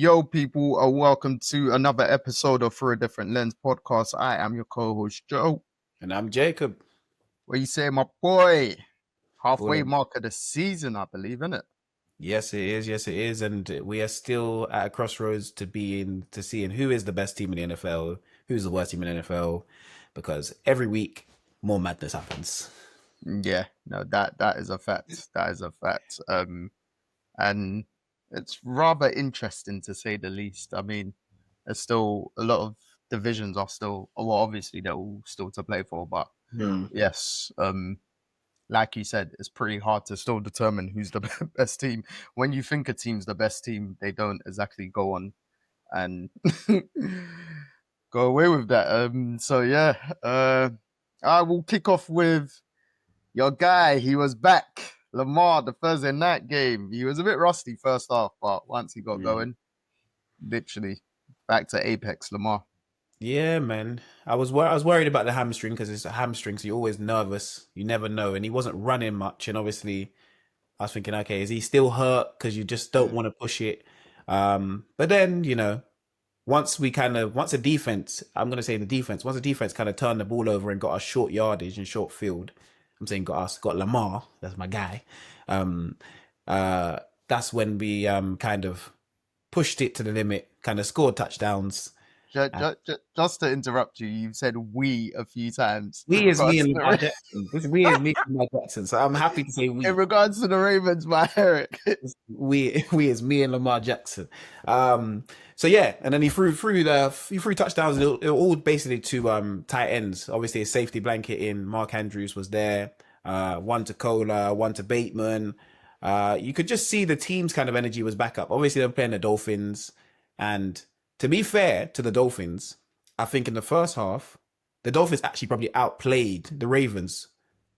Yo, people, welcome to another episode of Through a Different Lens podcast. I am your co-host, Joe. And I'm Jacob. What you say, my boy? Halfway Well, mark of the season, I believe, isn't it? yes, it is. Yes, it is. And we are still at a crossroads to seeing who is the best team in the NFL, who's the worst team in the NFL, because every week more madness happens. Yeah, no, that is a fact. That is a fact. And it's rather interesting to say the least. I mean, there's still a lot of divisions are still, well, obviously they're all still to play for, but yes, like you said, it's pretty hard to still determine who's the best team. When you think a team's the best team, they don't exactly go on and go away with that. So yeah, I will kick off with your guy. He was back, Lamar, the Thursday night game. He was a bit rusty first half, but once he got going, literally back to apex, Lamar. Yeah, man. I was worried about the hamstring because it's a hamstring, so you're always nervous. You never know, and he wasn't running much. And obviously, I was thinking, okay, is he still hurt? Because you just don't want to push it. But then, once the defense, I'm going to say the defense, once the defense kind of turned the ball over and got us short yardage and short field, I'm saying got Lamar, that's my guy. That's when we kind of pushed it to the limit, kind of scored touchdowns. Just to interrupt you, you've said "we" a few times. We is me and Lamar Jackson. We is me and Lamar Jackson. So I'm happy to say we. In regards to the Ravens, by Eric. we is me and Lamar Jackson. So yeah, and then he threw touchdowns, and it all basically to tight ends. Obviously, a safety blanket in Mark Andrews was there. One to Kohler, one to Bateman. You could just see the team's kind of energy was back up. Obviously, they're playing the Dolphins, and to be fair to the Dolphins, I think in the first half, the Dolphins actually probably outplayed the Ravens,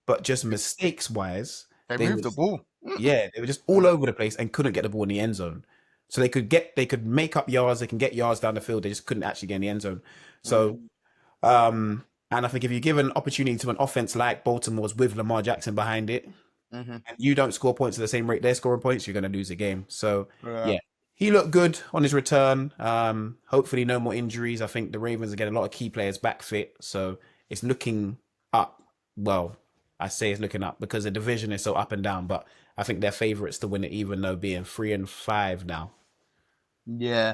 but just mistakes-wise, they moved the ball. Yeah, they were just all over the place and couldn't get the ball in the end zone. So they could make up yards, they can get yards down the field, they just couldn't actually get in the end zone. So, and I think if you give an opportunity to an offense like Baltimore's with Lamar Jackson behind it, and you don't score points at the same rate they're scoring points, you're going to lose the game. So, yeah. He looked good on his return. Hopefully no more injuries. I think the Ravens are getting a lot of key players back fit. So it's looking up. Well, I say it's looking up because the division is so up and down, but I think they're favourites to win it, even though being 3-5 now. Yeah.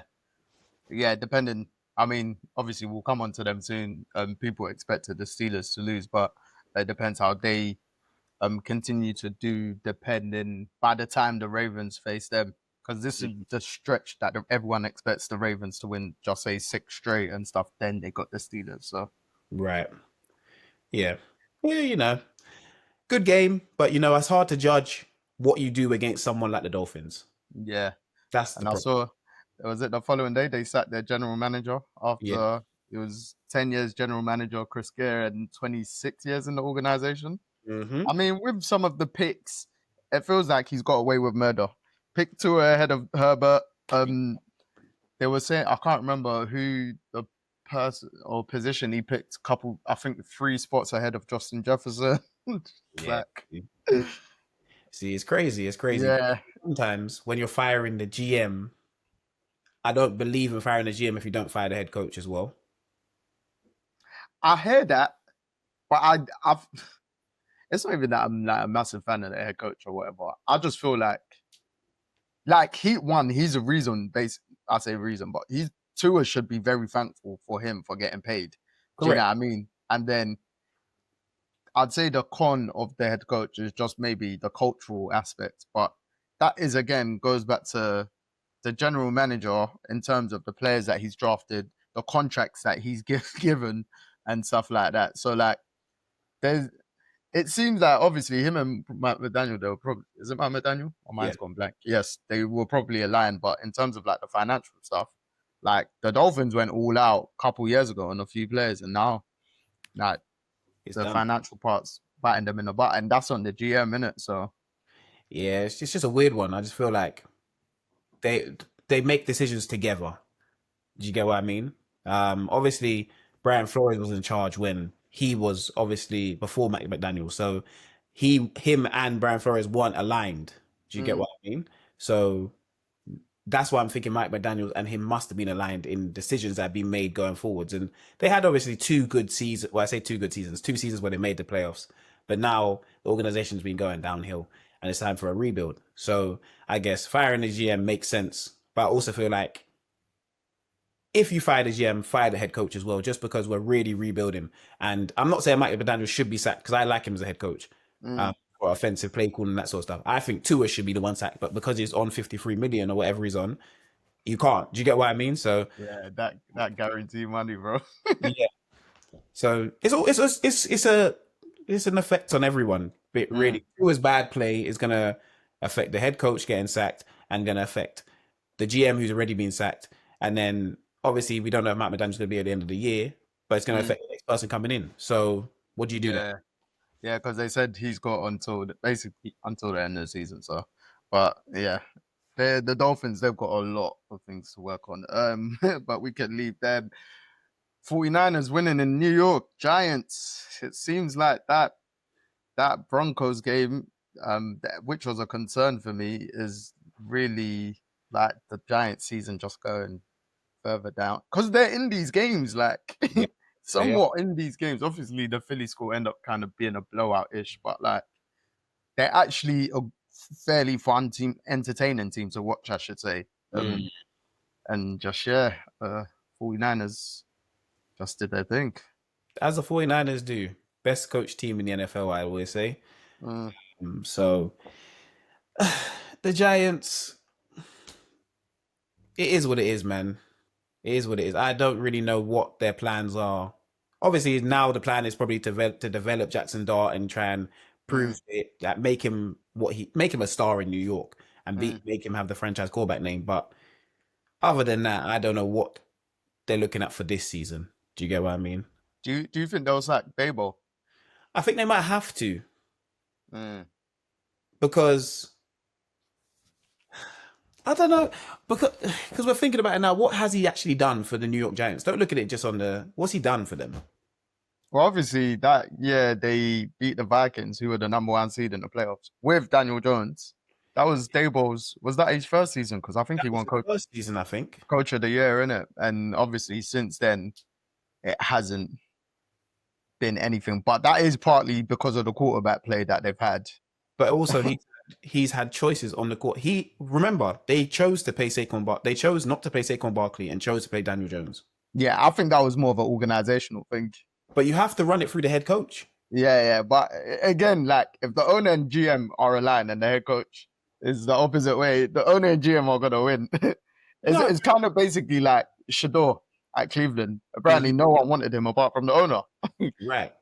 Depending. I mean, obviously we'll come on to them soon. People expected the Steelers to lose, but it depends how they continue to do depending by the time the Ravens face them. Because this is the stretch that everyone expects the Ravens to win, just say 6 straight and stuff. Then they got the Steelers. So right, yeah, good game, but it's hard to judge what you do against someone like the Dolphins. Yeah, that's the problem. I saw. Was it the following day they sacked their general manager after it was 10 years general manager Chris Gere and 26 years in the organization. I mean, with some of the picks, it feels like he's got away with murder. Picked Tua ahead of Herbert. They were saying, I can't remember who the person or position he picked. I think 3 spots ahead of Justin Jefferson. See, it's crazy. It's crazy. Yeah. Sometimes when you're firing the GM, I don't believe in firing the GM if you don't fire the head coach as well. I hear that, but I've. It's not even that I'm like a massive fan of the head coach or whatever. I just feel like he's a reason. I say reason, but Tua should be very thankful for him for getting paid. Do you know what I mean? And then I'd say the con of the head coach is just maybe the cultural aspect, but that is again goes back to the general manager in terms of the players that he's drafted, the contracts that he's given, and stuff like that. So like, it seems that obviously him and Matt McDaniel, they were probably, is it Matt McDaniel? Or mine's gone blank. Yes, they were probably aligned, but in terms of like the financial stuff, like the Dolphins went all out a couple years ago on a few players, and now like the financial part's biting them in the butt, and that's on the GM, innit? So yeah, it's just a weird one. I just feel like they make decisions together. Do you get what I mean? Obviously, Brian Flores was in charge when he was obviously before Matt McDaniel. So him and Brian Flores weren't aligned. Do you get what I mean? So that's why I'm thinking Mike McDaniel and him must have been aligned in decisions that have been made going forwards. And they had obviously 2 good seasons. Well, I say 2 good seasons, 2 seasons where they made the playoffs. But now the organization's been going downhill and it's time for a rebuild. So I guess firing the GM makes sense. But I also feel like if you fire the GM, fire the head coach as well, just because we're really rebuilding. And I'm not saying Mike McDaniel should be sacked because I like him as a head coach. For offensive play calling and that sort of stuff. I think Tua should be the one sacked, but because he's on 53 million or whatever he's on, you can't. Do you get what I mean? So yeah, that guarantee money, bro. yeah. So it's an effect on everyone. But really, Tua's bad play is gonna affect the head coach getting sacked and gonna affect the GM who's already been sacked. And then obviously we don't know if Matt McDaniel's gonna be at the end of the year, but it's gonna affect the next person coming in. So what do you do then? Yeah, because they said he's got basically until the end of the season. So, but yeah, the Dolphins, they've got a lot of things to work on. But we can leave them. 49ers winning in New York. Giants. It seems like that Broncos game, which was a concern for me, is really like the Giants season just going further down because they're in these games, like somewhat in these games. Obviously, the Philly score end up kind of being a blowout-ish, but like they're actually a fairly fun team, entertaining team to watch, I should say. And just 49ers just did their thing. As the 49ers do. Best coach team in the NFL, I always say. So the Giants, it is what it is, man. It is what it is. I don't really know what their plans are. Obviously, now the plan is probably to develop Jackson Dart and try and prove it, that make him a star in New York and make him have the franchise quarterback name. But other than that, I don't know what they're looking at for this season. Do you get what I mean? Do you think they'll sack Dable? I think they might have to. Because I don't know, because we're thinking about it now. What has he actually done for the New York Giants? Don't look at it just on what's he done for them? Well, obviously that year they beat the Vikings, who were the number 1 seed in the playoffs, with Daniel Jones. That was Dable's. Was that his first season? Because I think he won first season. I think Coach of the Year, innit? And obviously since then, it hasn't been anything. But that is partly because of the quarterback play that they've had. But also he's had choices on the court. Remember, they chose to pay Saquon Barkley. They chose not to pay Saquon Barkley and chose to pay Daniel Jones. Yeah, I think that was more of an organizational thing. But you have to run it through the head coach. Yeah. But again, like if the owner and GM are aligned and the head coach is the opposite way, the owner and GM are gonna win. It's kind of basically like Shador at Cleveland. Apparently, no one wanted him apart from the owner. Right.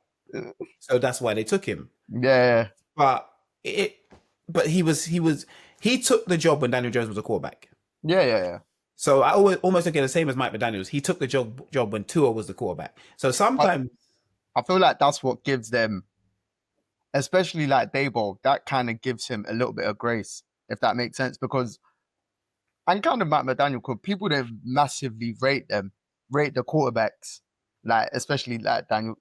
So that's why they took him. Yeah. But he took the job when Daniel Jones was a quarterback. Yeah. So I almost look at the same as Mike McDaniels. He took the job when Tua was the quarterback. So sometimes I feel like that's what gives them, especially like Daboll, that kind of gives him a little bit of grace, if that makes sense. Because and kind of Matt McDaniel, because people that massively rate the quarterbacks, like especially like Daniel.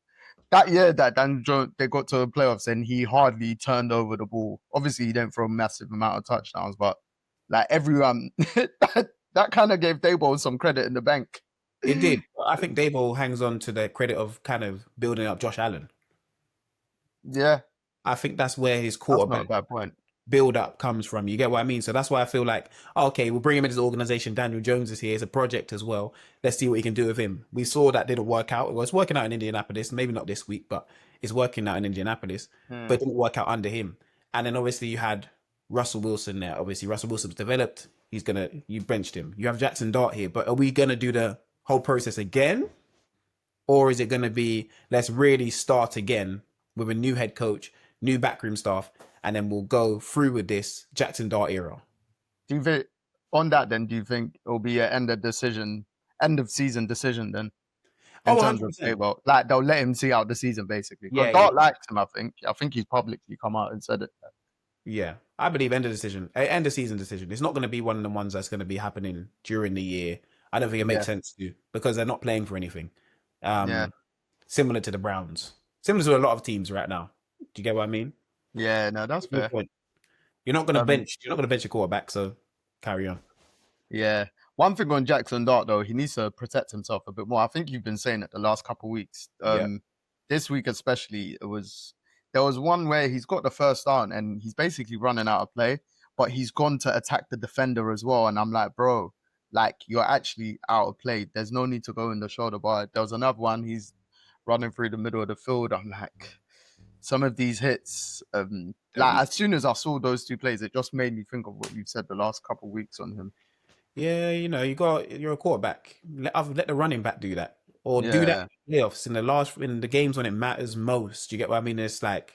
That year that Daniel Jones, they got to the playoffs and he hardly turned over the ball. Obviously, he didn't throw a massive amount of touchdowns, but like everyone, that kind of gave Daboll some credit in the bank. It did. I think Daboll hangs on to the credit of kind of building up Josh Allen. Yeah. I think that's where his quarterback build up comes from. You get what I mean? So that's why I feel like, okay, we'll bring him into the organization. Daniel Jones is here. It's a project as well. Let's see what he can do with him. We saw that didn't work out. It was working out in Indianapolis. Maybe not this week, but it's working out in Indianapolis. But it didn't work out under him. And then obviously you had Russell Wilson there. Obviously Russell Wilson's developed. You benched him. You have Jackson Dart here. But are we going to do the whole process again? Or is it going to be, let's really start again with a new head coach, new backroom staff, and then we'll go through with this Jackson Dart era? Do you think, on that then, do you think it'll be an end of season decision then? In terms 100%. Of Daboll? Like they'll let him see out the season basically. Because Dart likes him, I think. I think he's publicly come out and said it. Yeah, I believe end of season decision. It's not going to be one of the ones that's going to be happening during the year. I don't think it makes sense to, because they're not playing for anything. Similar to the Browns. Similar to a lot of teams right now. Do you get what I mean? Yeah, no, that's fair. You're not going to bench. You're not going to bench a quarterback, so carry on. Yeah. One thing on Jackson Dart though, he needs to protect himself a bit more. I think you've been saying it the last couple of weeks. Yeah. This week especially, there was one where he's got the first down and he's basically running out of play, but he's gone to attack the defender as well. And I'm like, bro, like you're actually out of play. There's no need to go in the shoulder bar. There was another one, he's running through the middle of the field. I'm like, some of these hits, like as soon as I saw those two plays, it just made me think of what you've said the last couple of weeks on him. Yeah, you're a quarterback. Let the running back do that, or do that Yeah. in playoffs in the games when it matters most. You get what I mean? It's like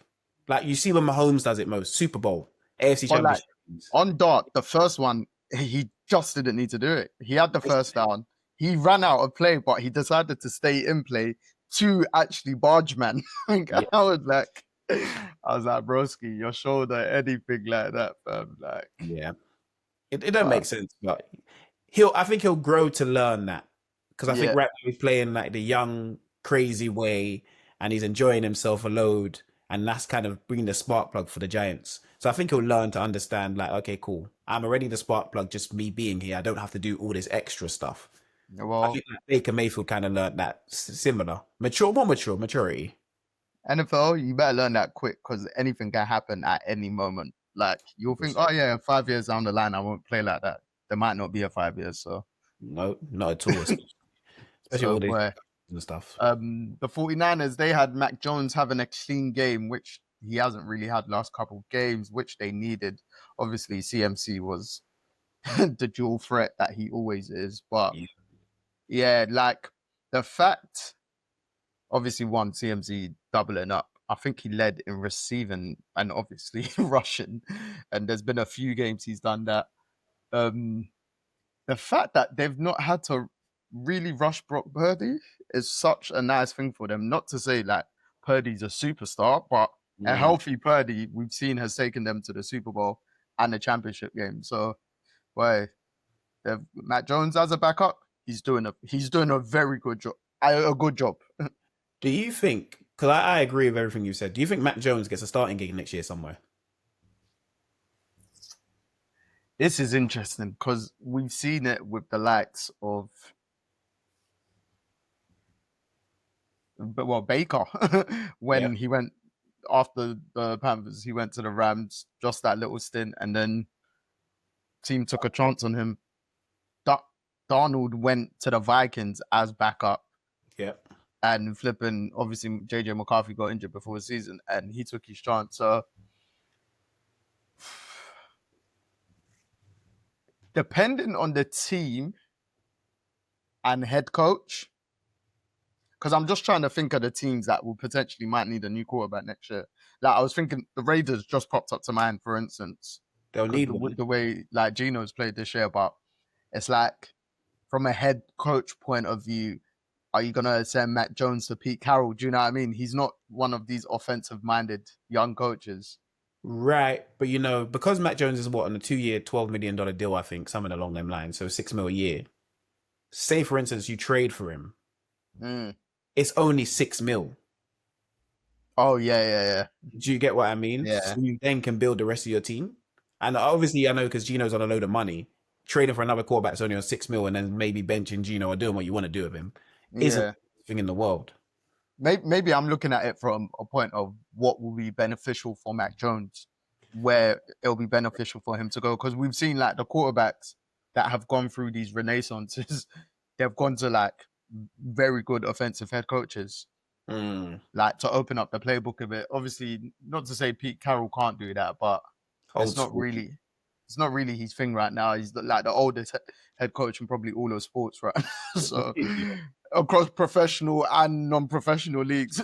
you see when Mahomes does it most. Super Bowl, AFC But like Championship. on Dart, the first one, he just didn't need to do it. He had the first down. He ran out of play, but he decided to stay in play to actually barge man. Yeah. I was like, broski, your shoulder, anything like that, fam. Like, Yeah. It don't make sense, but I think he'll grow to learn that, because I think right now he's playing like the young, crazy way, and he's enjoying himself a load, and that's kind of bringing the spark plug for the Giants. So I think he'll learn to understand, like, okay, cool, I'm already the spark plug, just me being here. I don't have to do all this extra stuff. I well, think like Baker Mayfield kind of learned that similar, maturity. NFL, you better learn that quick because anything can happen at any moment. Like, you'll think, oh, yeah, 5 years down the line, I won't play like that. There might not be a 5 years, so. No, not at all. Especially So, all boy, and stuff. the 49ers, they had Mac Jones having a clean game, which he hasn't really had last couple of games, which they needed. Obviously, CMC was the dual threat that he always is. But yeah, like the fact, obviously, one, CMC doubling up. I think he led in receiving and obviously rushing. And there's been a few games he's done that. The fact that they've not had to really rush Brock Purdy is such a nice thing for them. Not to say like Purdy's a superstar, but a healthy Purdy we've seen has taken them to the Super Bowl and the championship game. So, boy, Matt Jones as a backup, he's doing a very good job. A good job. Do you think? Because I agree with everything you said. Do you think Matt Jones gets a starting gig next year somewhere? This is interesting because we've seen it with the likes of, Baker when he went after the Panthers, he went to the Rams, just that little stint, and then team took a chance on him. Darnold went to the Vikings as backup. Yeah. And flipping, obviously, JJ McCarthy got injured before the season, and he took his chance. So, depending on the team and head coach, because I'm just trying to think of the teams that will potentially might need a new quarterback next year. Like I was thinking, the Raiders just popped up to mind, for instance. They'll need one. The way like Gino's played this year, but it's like from a head coach point of view, are you gonna send Matt Jones to Pete Carroll? Do you know what I mean? He's not one of these offensive-minded young coaches. Right, but because Matt Jones is on a 2-year, $12 million deal, I think, something along them lines, so $6 million a year. Say, for instance, you trade for him. It's only $6 million. Oh, yeah. Do you get what I mean? Yeah. So you then can build the rest of your team. And obviously, I know because Gino's on a load of money, trading for another quarterback is only on $6 million, and then maybe benching Gino or doing what you want to do with him isn't a thing in the world. Maybe I'm looking at it from a point of what will be beneficial for Mac Jones, where it'll be beneficial for him to go. Because we've seen like the quarterbacks that have gone through these renaissances, they've gone to like very good offensive head coaches, like to open up the playbook a bit. Obviously, not to say Pete Carroll can't do that, but it's not really his thing right now. He's like the oldest head coach in probably all of sports right now. So across professional and non-professional leagues.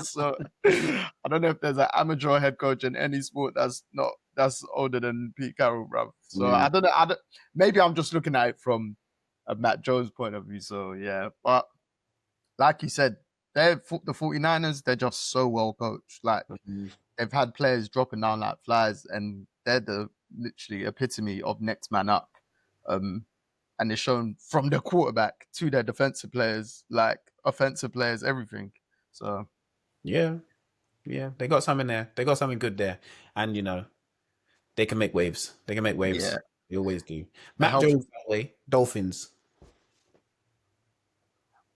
So I don't know if there's an amateur head coach in any sport that's older than Pete Carroll, bro. So I don't know. Maybe I'm just looking at it from a Matt Jones point of view. So yeah, but like you said, the 49ers, they're just so well coached. Like they've had players dropping down like flies, and they're the literally epitome of next man up. And it's shown from the quarterback to their defensive players, like offensive players, everything. So yeah, they got something there. They got something good there, and they can make waves. They can make waves. We always do. The Matt health Jones that way. Dolphins.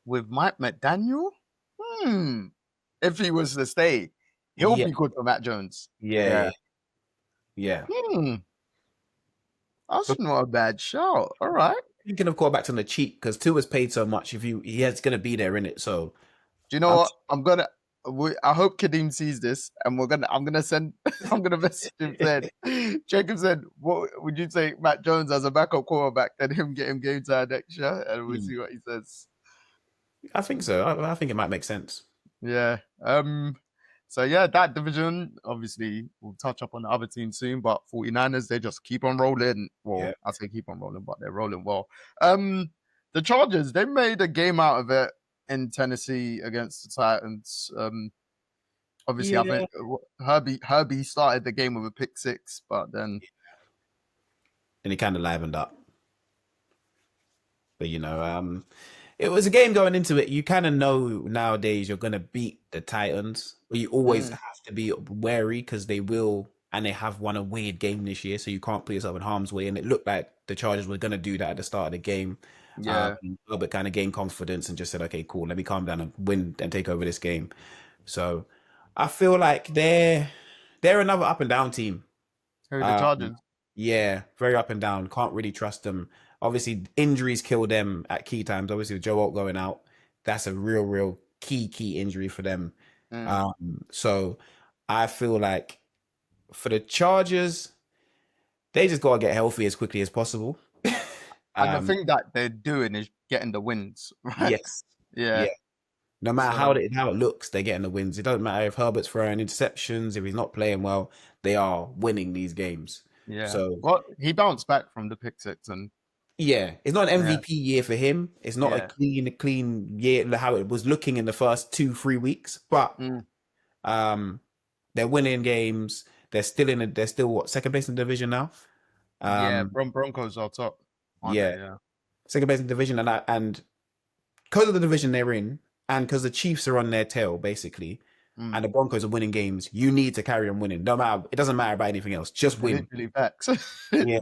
with Mike McDaniel. If he was to stay, he'll Yeah, be good for Matt Jones. yeah, yeah. Hmm. That's But not a bad shout. All right. thinking of quarterbacks on the cheap because Tua's paid so much. If he is going to be there in it, so Do you know I'm what? I hope Kadeem sees this, and I'm gonna send. I'm gonna message him. Said Jacob said, "What would you take Matt Jones as a backup quarterback and him get him game time next year?" And we'll see what he says. I think so. I think it might make sense. Yeah. So yeah, that division, obviously we'll touch up on the other team soon, but 49ers, they just keep on rolling. Well, Yeah. I say keep on rolling, but they're rolling well. The Chargers, they made a game out of it in Tennessee against the Titans. Obviously, I Yeah. think Herbie started the game with a pick six, but then And he kind of livened up. But it was a game going into it. You kind of know nowadays you're gonna beat the Titans, but you always have to be wary because they will, and they have won a weird game this year, so you can't put yourself in harm's way. And it looked like the Chargers were gonna do that at the start of the game. yeah, But kind of gained confidence and just said, "Okay, cool, let me calm down and win and take over this game." So I feel like they're another up and down team. who the Um, Chargers? yeah, very up and down. Can't really trust them. Obviously, injuries kill them at key times. Obviously, with Joe Alt going out, that's a real key injury for them. So I feel like for the Chargers, they just gotta get healthy as quickly as possible. And the thing that they're doing is getting the wins, right? Yes, Yeah. yeah. No matter So, how it looks, they're getting the wins. It doesn't matter if Herbert's throwing interceptions, if he's not playing well, they are winning these games. yeah. So Well, he bounced back from the pick six, and yeah, it's not an yeah, MVP year for him. It's not a yeah. clean year how it was looking in the first 2-3 weeks, but um, they're winning games. They're still what, second place in the division now. Yeah, Broncos are top. Yeah, Yeah. second place in the division, and because of the division they're in, and because the Chiefs are on their tail basically, and the Broncos are winning games, you need to carry on winning. No matter, it doesn't matter about anything else. Just win. Literally facts. Yeah,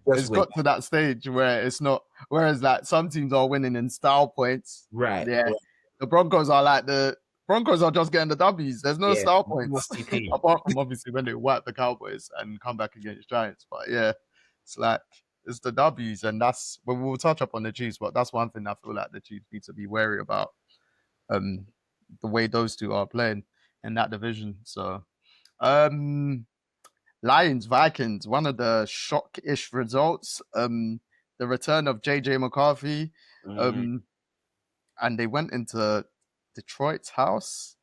It's got to that stage where it's not. Whereas like some teams are winning in style points. Right. Yeah. The Broncos are just getting the W's. There's no style points. Apart from obviously when they wipe the Cowboys and come back against Giants. But yeah, it's like it's the W's, and that's when we'll touch up on the Chiefs. But that's one thing I feel like the Chiefs need to be wary about. The way those two are playing in that division. So Lions, Vikings, one of the shock-ish results. The return of JJ McCarthy. And they went into Detroit's house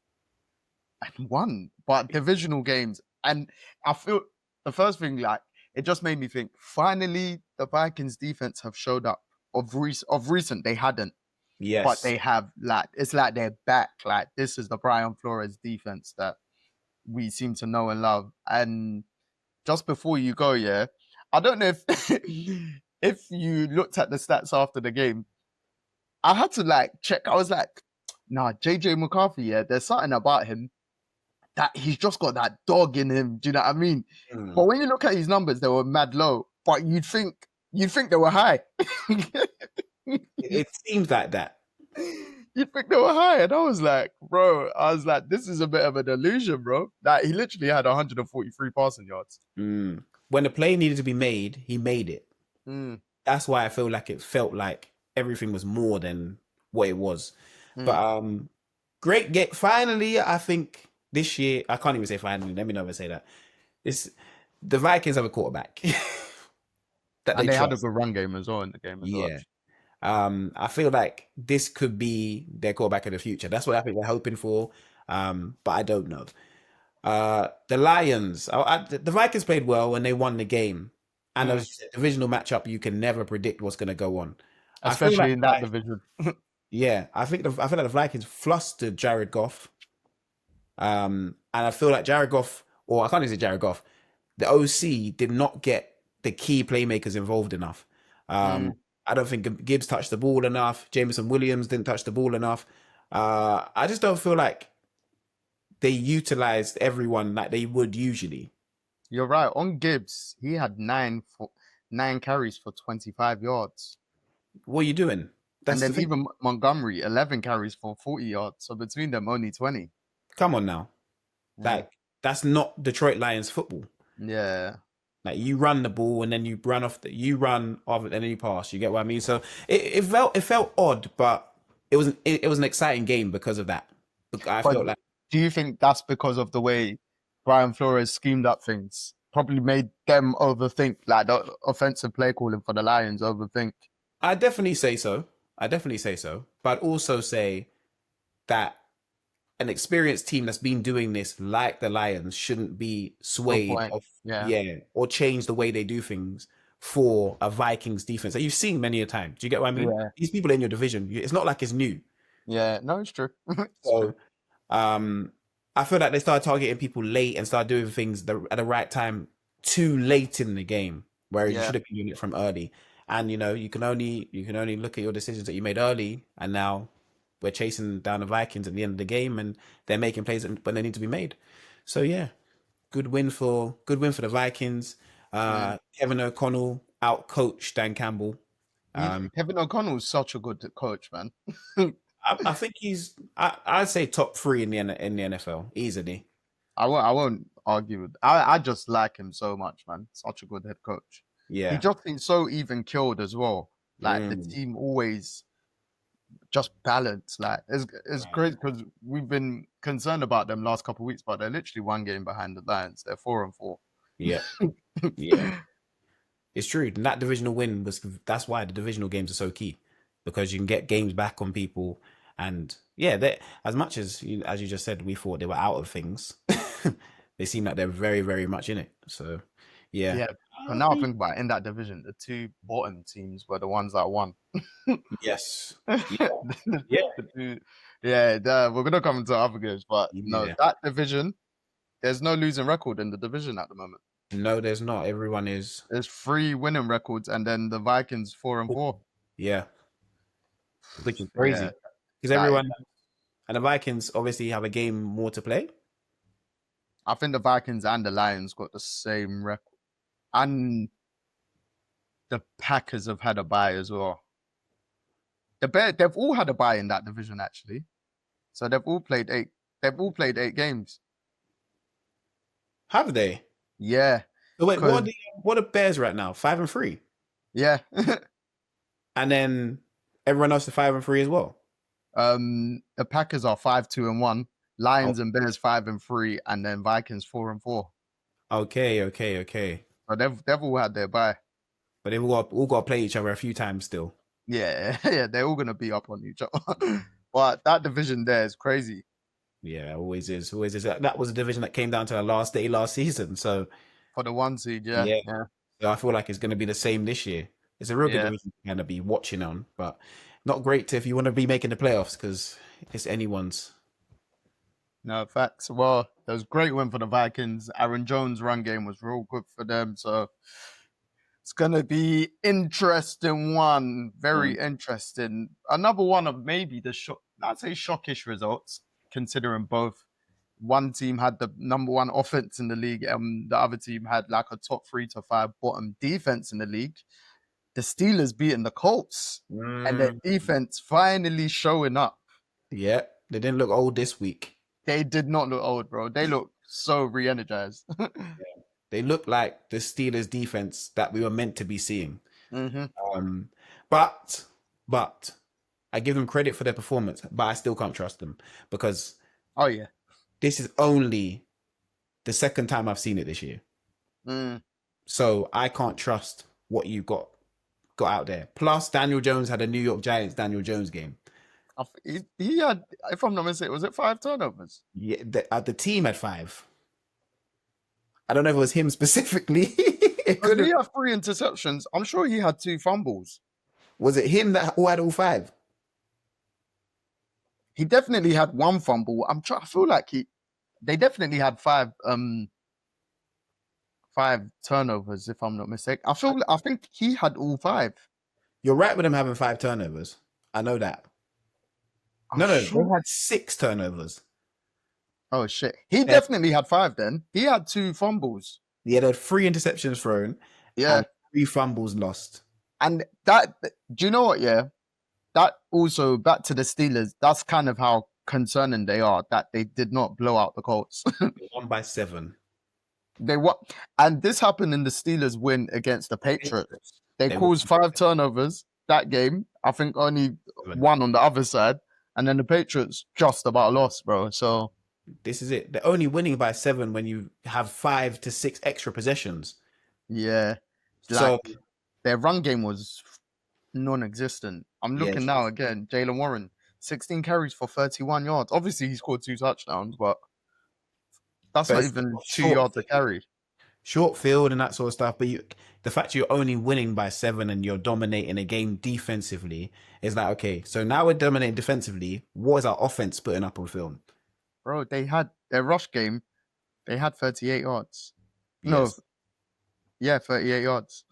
and won. But divisional games. And I feel the first thing, like, it just made me think, finally, the Vikings defense have showed up. Of recent, they hadn't. Yes. But they have, like, it's like they're back. Like, this is the Brian Flores defense that we seem to know and love. And just before you go, yeah, I don't know if if you looked at the stats after the game, I had to like check. I was like, nah, JJ McCarthy, yeah, there's something about him that he's just got that dog in him. Do you know what I mean? But when you look at his numbers, they were mad low. But you'd think they were high. It seems like that. You'd think they were high. And I was like, this is a bit of a delusion, bro. Like, he literally had 143 passing yards. When the play needed to be made, he made it. That's why I feel like it felt like everything was more than what it was. But great game. Finally, I think this year, I can't even say finally. Let me never say that. The Vikings have a quarterback. And they had a good run game as well in the game as well. I feel like this could be their quarterback of the future. That's what I think they're hoping for. But I don't know. The Lions, the Vikings played well when they won the game. And a divisional matchup, you can never predict what's going to go on. Especially in that division. Yeah, I feel like the Vikings flustered Jared Goff. And I feel like Jared Goff, or I can't even say Jared Goff, the OC did not get the key playmakers involved enough. I don't think Gibbs touched the ball enough. Jameson Williams didn't touch the ball enough. I just don't feel like they utilized everyone like they would usually. You're right. On Gibbs, he had 9 9 carries for 25 yards. What are you doing? And then even Montgomery, 11 carries for 40 yards. So between them, only 20. Come on now. Like, that's not Detroit Lions football. Yeah. Like, you run the ball and then you run off and then you pass. You get what I mean? So it felt odd, but it was an exciting game because of that. I felt like. Do you think that's because of the way Brian Flores schemed up things? Probably made them overthink, like the offensive play calling for the Lions overthink. I definitely say so. But I'd also say that an experienced team that's been doing this, like the Lions, shouldn't be swayed or change the way they do things for a Vikings defense that you've seen many a time. Do you get what I mean? Yeah. These people in your division, it's not like it's new. Yeah, no, it's true. So, I feel like they started targeting people late and started doing things at the right time too late in the game, where you should have been doing it from early. And you can only look at your decisions that you made early, and now we're chasing down the Vikings at the end of the game, and they're making plays when they need to be made. So yeah, good win for the Vikings. Kevin O'Connell out-coached Dan Campbell. Kevin O'Connell's such a good coach, man. I think I'd say top 3 in the NFL easily. I won't argue with. I just like him so much, man. Such a good head coach. Yeah, he just seems so even killed as well. Like the team always just balanced. Like it's great because we've been concerned about them last couple of weeks, but they're literally 1 game behind the Lions. They're 4-4. Yeah, yeah, it's true. And that divisional win that's why the divisional games are so key, because you can get games back on people. And yeah, as much as you just said, we thought they were out of things. They seem like they're very, very much in it. So yeah. Yeah. But now I think about it, in that division, the 2 bottom teams were the ones that won. Yes. Yeah. We're gonna come into other games, but no, that division, there's no losing record in the division at the moment. No, there's not. Everyone is. There's 3 winning records, and then the Vikings 4-4. Yeah. Which is crazy. Because everyone and the Vikings obviously have a game more to play. I think the Vikings and the Lions got the same record. And the Packers have had a bye as well. They've all had a bye in that division, actually. So they've all played 8. They've all played 8 games. Have they? Yeah. So wait, what are Bears right now? 5-3. Yeah. And then everyone else is 5-3 as well. The Packers are 5-2-1. Lions and Bears 5-3, and then Vikings 4-4. Okay. So they've all had their bye. But they've all got to play each other a few times still. Yeah, they're all gonna be up on each other. But that division there is crazy. Yeah, always is. That was a division that came down to the last day last season. So for the 1 seed, yeah. So I feel like it's going to be the same this year. It's a real good division to kind of be watching on, but not great if you want to be making the playoffs, because it's anyone's. No, facts. Well, it was a great win for the Vikings. Aaron Jones' run game was real good for them. So it's going to be interesting one. Very interesting. Another one of maybe I'd say shockish results, considering both. One team had the number 1 offense in the league, and the other team had like a top 3 to 5 bottom defense in the league. The Steelers beating the Colts, and their defense finally showing up. Yeah, they didn't look old this week. They did not look old, bro. They look so re-energized. They look like the Steelers defense that we were meant to be seeing. Mm-hmm. But I give them credit for their performance, but I still can't trust them, because this is only the second time I've seen it this year. So I can't trust what you got out there. Plus, Daniel Jones had a New York Giants Daniel Jones game. He had, if I'm not mistaken, was it 5 turnovers? Yeah, the team had 5. I don't know if it was him specifically. He had 3 interceptions. I'm sure he had 2 fumbles. Was it him that had all 5? He definitely had 1 fumble. I feel like they definitely had 5 turnovers, if I'm not mistaken. I think he had all 5. You're right with him having 5 turnovers. I know that. No, they had 6 turnovers. Oh shit! He definitely had 5. Then he had 2 fumbles. Yeah, there were 3 interceptions thrown. Yeah, 3 fumbles lost. And that, do you know what? Yeah, that also back to the Steelers. That's kind of how concerning they are that they did not blow out the Colts. They won by 7. They what? And this happened in the Steelers win against the Patriots. They They won caused 5 turnovers that game. I think only 7. 1 on the other side, and then the Patriots just about lost, bro. So this is it. They're only winning by 7 when you have 5 to 6 extra possessions. yeah, So like their run game was non-existent. I'm looking now again. Jalen Warren, 16 carries for 31 yards. Obviously, he scored 2 touchdowns, but that's not even 2 yards a carry. Short field and that sort of stuff. But the fact you're only winning by 7 and you're dominating a game defensively is like, okay, so now we're dominating defensively. What is our offense putting up on film? Bro, they had their rush game. They had 38 yards. Yes. No, yeah, 38 yards.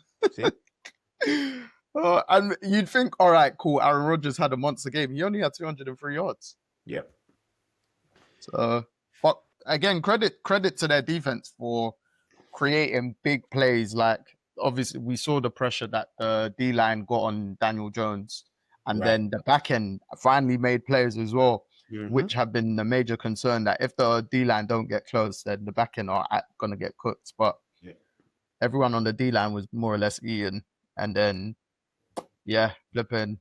And you'd think, all right, cool. Aaron Rodgers had a monster game. He only had 203 yards. Yep. So, but again, credit to their defense for creating big plays. Like, obviously, we saw the pressure that the D-line got on Daniel Jones. And then the back end finally made plays as well, which have been a major concern that if the D-line don't get close, then the back end are going to get cooked. But everyone on the D-line was more or less eaten. And then, flipping.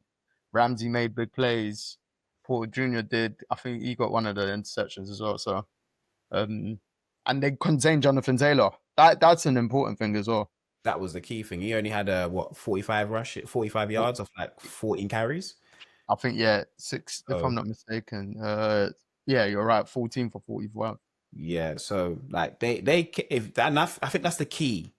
Ramsey made big plays. Porter Jr. did. I think he got one of the interceptions as well. So, and they contained Jonathan Taylor. That's an important thing as well. That was the key thing. He only had 45 yards of like 14 carries. I think 6. If I'm not mistaken. You're right. 14 for 45. Yeah. So like I think that's the key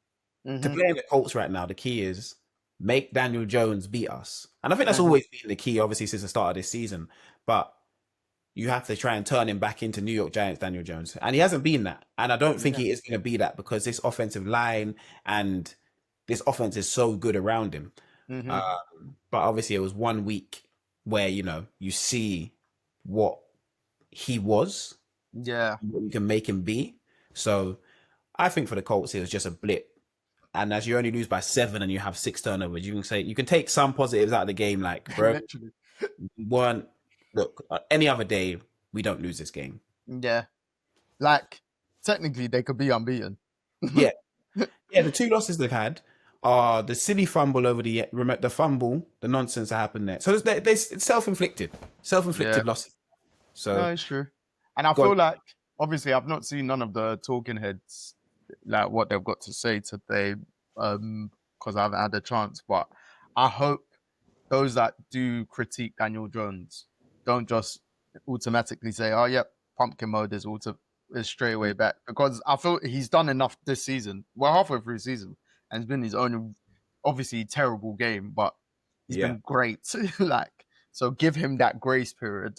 to playing the Colts right now. The key is make Daniel Jones beat us, and I think that's always been the key, obviously, since the start of this season. But you have to try and turn him back into New York Giants Daniel Jones. And he hasn't been that. And I don't think he is going to be that because this offensive line and this offense is so good around him. But obviously it was 1 week where, you see what he was. Yeah. What you can make him be. So I think for the Colts, it was just a blip. And as you only lose by 7 and you have 6 turnovers, you can take some positives out of the game. Like, bro, look, any other day, we don't lose this game. Yeah. Like, technically, they could be unbeaten. Yeah, the 2 losses they've had are the silly fumble over the nonsense that happened there. So it's self-inflicted losses. So no, it's true. And I feel like, obviously, I've not seen none of the talking heads, like what they've got to say today, because I haven't had a chance. But I hope those that do critique Daniel Jones don't just automatically say, "Oh, yep, pumpkin mode is straight away back," because I feel he's done enough this season. We're halfway through the season, and it's been his own, obviously, terrible game, but he's been great. So give him that grace period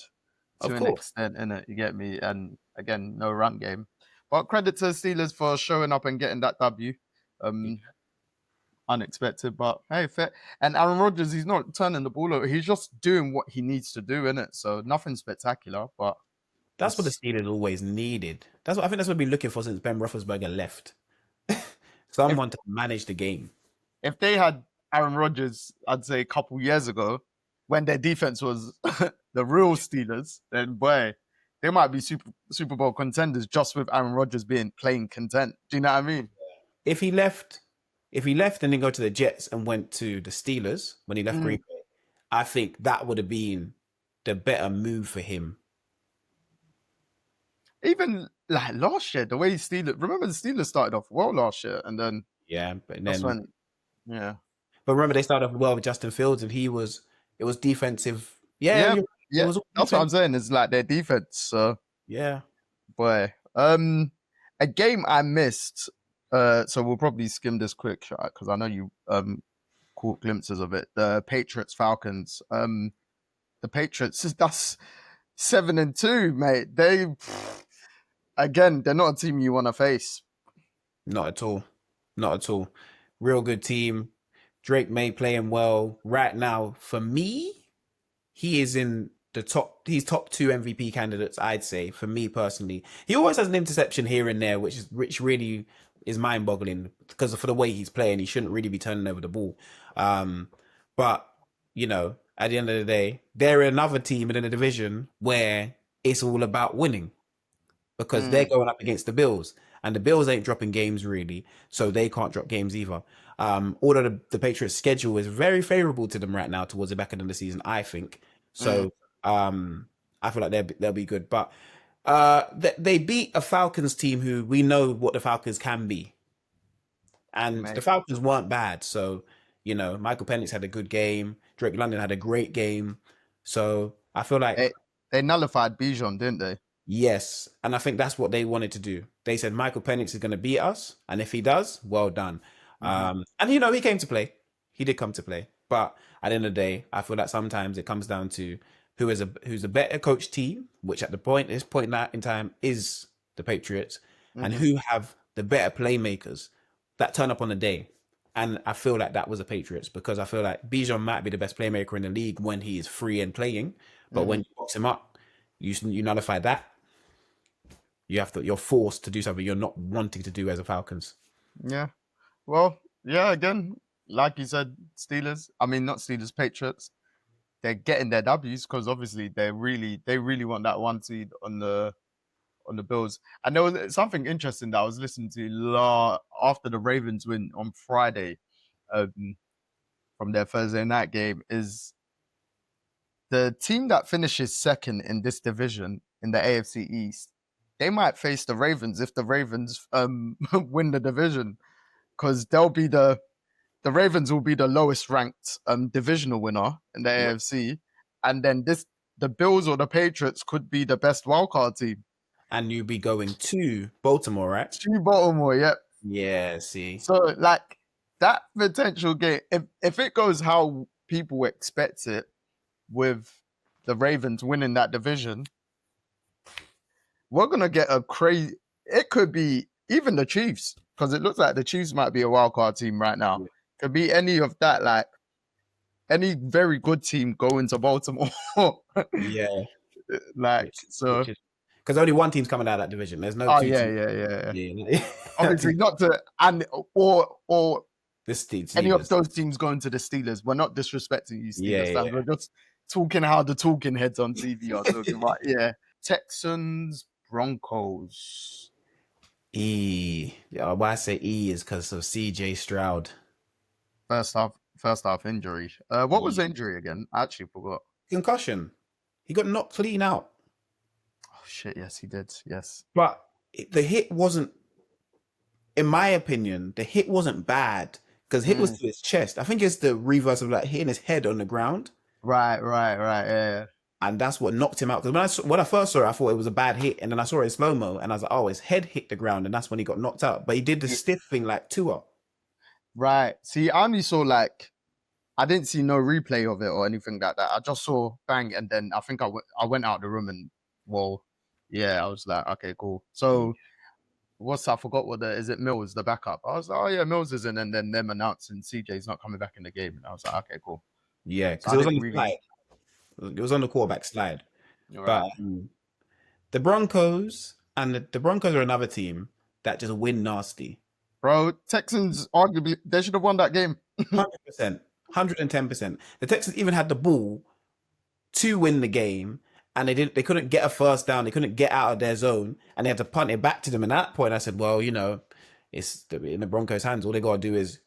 to an extent, innit? You get me? And again, no run game. But credit to the Steelers for showing up and getting that W. Unexpected, but hey, fair. And Aaron Rodgers, he's not turning the ball over. He's just doing what he needs to do, innit? So nothing spectacular, but that's what the Steelers always needed. I think that's what we've been looking for since Ben Roethlisberger left. Someone to manage the game. If they had Aaron Rodgers, I'd say a couple years ago, when their defense was the real Steelers, then boy, they might be Super Bowl contenders just with Aaron Rodgers playing content. Do you know what I mean? If he left and then go to the Jets and went to the Steelers when he left Green Bay, I think that would have been the better move for him. Even like last year, the way remember the Steelers started off well last year, and then But remember they started off well with Justin Fields, and it was defensive. Yeah. That's what I'm saying. It's like their defense. So boy, a game I missed. So we'll probably skim this quick shot because I know you caught glimpses of it. The Patriots Falcons. The Patriots, that's 7-2, mate. They're not a team you want to face. Not at all. Real good team. Drake May playing well right now. For me, he is in the top. He's top 2 MVP candidates, I'd say. For me personally, he always has an interception here and there, which really is mind-boggling because for the way he's playing, he shouldn't really be turning over the ball. But at the end of the day, they're another team in a division where it's all about winning because they're going up against the Bills, and the Bills ain't dropping games really, so they can't drop games either. Although the Patriots' schedule is very favorable to them right now towards the back end of the season, I think. So I feel like they'll be good, but they beat a Falcons team who we know what the Falcons can be, and the Falcons weren't bad. So Michael Penix had a good game. Drake London had a great game. So I feel like they nullified Bijan, didn't they? Yes, and I think that's what they wanted to do. They said Michael Penix is going to beat us, and if he does, well done. And he came to play. He did come to play, but at the end of the day, I feel like sometimes it comes down to who's a better coach team, which at this point in time is the Patriots, and who have the better playmakers that turn up on the day. And I feel like that was the Patriots because I feel like Bijan might be the best playmaker in the league when he is free and playing, but when you box him up, you nullify that. You're forced to do something you're not wanting to do as a Falcons. Yeah. Well, yeah, again, like you said, Patriots, they're getting their W's because obviously they really want that one seed on the Bills. And there was something interesting that I was listening to after the Ravens win on Friday from their Thursday night game is the team that finishes second in this division in the AFC East. They might face the Ravens if the Ravens win the division, because the Ravens will be the lowest ranked divisional winner in the AFC, and then the Bills or the Patriots could be the best wildcard team. And you'll be going to Baltimore, right? To Baltimore, yep. Yeah, see. So like that potential game, if it goes how people expect it, with the Ravens winning that division, we're going to get a crazy... It could be even the Chiefs, because it looks like the Chiefs might be a wildcard team right now. Yeah. Could be any of that, like any very good team going to Baltimore. Yeah. So... Because only one team's coming out of that division. There's no two teams. Obviously not to... Or this team, any of those teams going to the Steelers. We're not disrespecting you, Steelers fans. We're just talking how the talking heads on TV are talking about. Yeah. Texans, Broncos. Why I say E is because of CJ Stroud. First half injury. What was the injury again? I actually forgot. Concussion. He got knocked clean out. Oh shit! Yes, he did. Yes, but the hit wasn't. In my opinion, the hit wasn't bad because hit was to his chest. I think it's the reverse of like hitting his head on the ground. Right. Yeah. And that's what knocked him out. Because when I first saw it, I thought it was a bad hit. And then I saw it in slow-mo. And I was like, oh, his head hit the ground. And that's when he got knocked out. But he did the stiff thing like Tua. Right. See, I only saw I didn't see no replay of it or anything like that. I just saw bang. And then I think I went out the room and, I was like, okay, cool. So I forgot is it Mills, the backup? I was like, oh yeah, Mills is in. And then them announcing CJ's not coming back in the game. And I was like, okay, cool. Yeah, because it was on the slide. It was on the quarterback slide. Right. But the Broncos the Broncos are another team that just win nasty. Bro, Texans arguably they should have won that game. 100%, 110%. The Texans even had the ball to win the game, and they couldn't get a first down. They couldn't get out of their zone, and they had to punt it back to them. And at that point, I said, well, it's in the Broncos' hands. All they got to do is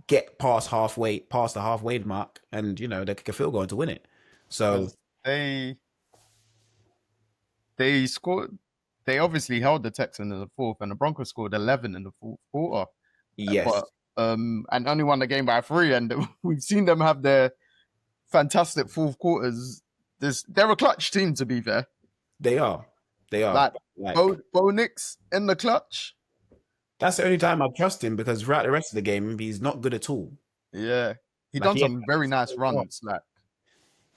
get past the halfway mark, and they kick a field goal to win it. So they scored. They obviously held the Texans in the fourth, and the Broncos scored 11 in the fourth quarter. Yes, and only won the game by 3. And we've seen them have their fantastic fourth quarters. They're a clutch team, to be fair. They are. Like Bo Nix in the clutch. That's the only time I trust him because throughout the rest of the game, he's not good at all. Yeah, he done some very nice runs.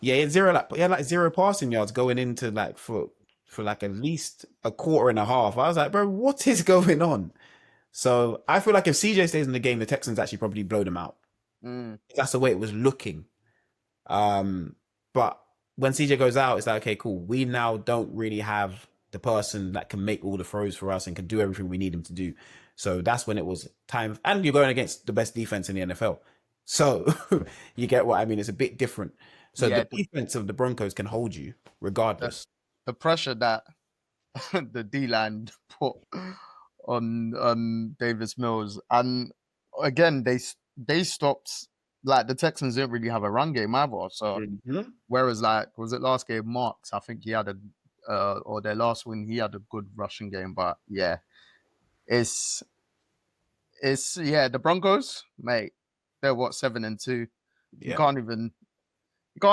He had zero passing yards going into for like at least a quarter and a half. I was like, bro, what is going on? So I feel like if CJ stays in the game, the Texans actually probably blow them out. That's the way it was looking. But when CJ goes out, it's like, okay, cool. We now don't really have the person that can make all the throws for us and can do everything we need him to do. So that's when it was time. And you're going against the best defense in the NFL. So you get what I mean? It's a bit different. So the defense of the Broncos can hold you regardless. The pressure that the D-line put on Davis Mills. And again, they stopped, like the Texans didn't really have a run game either. So whereas like, was it last game, Marks, I think he had or their last win, he had a good rushing game. But yeah, it's the Broncos, mate, they're 7-2. You can't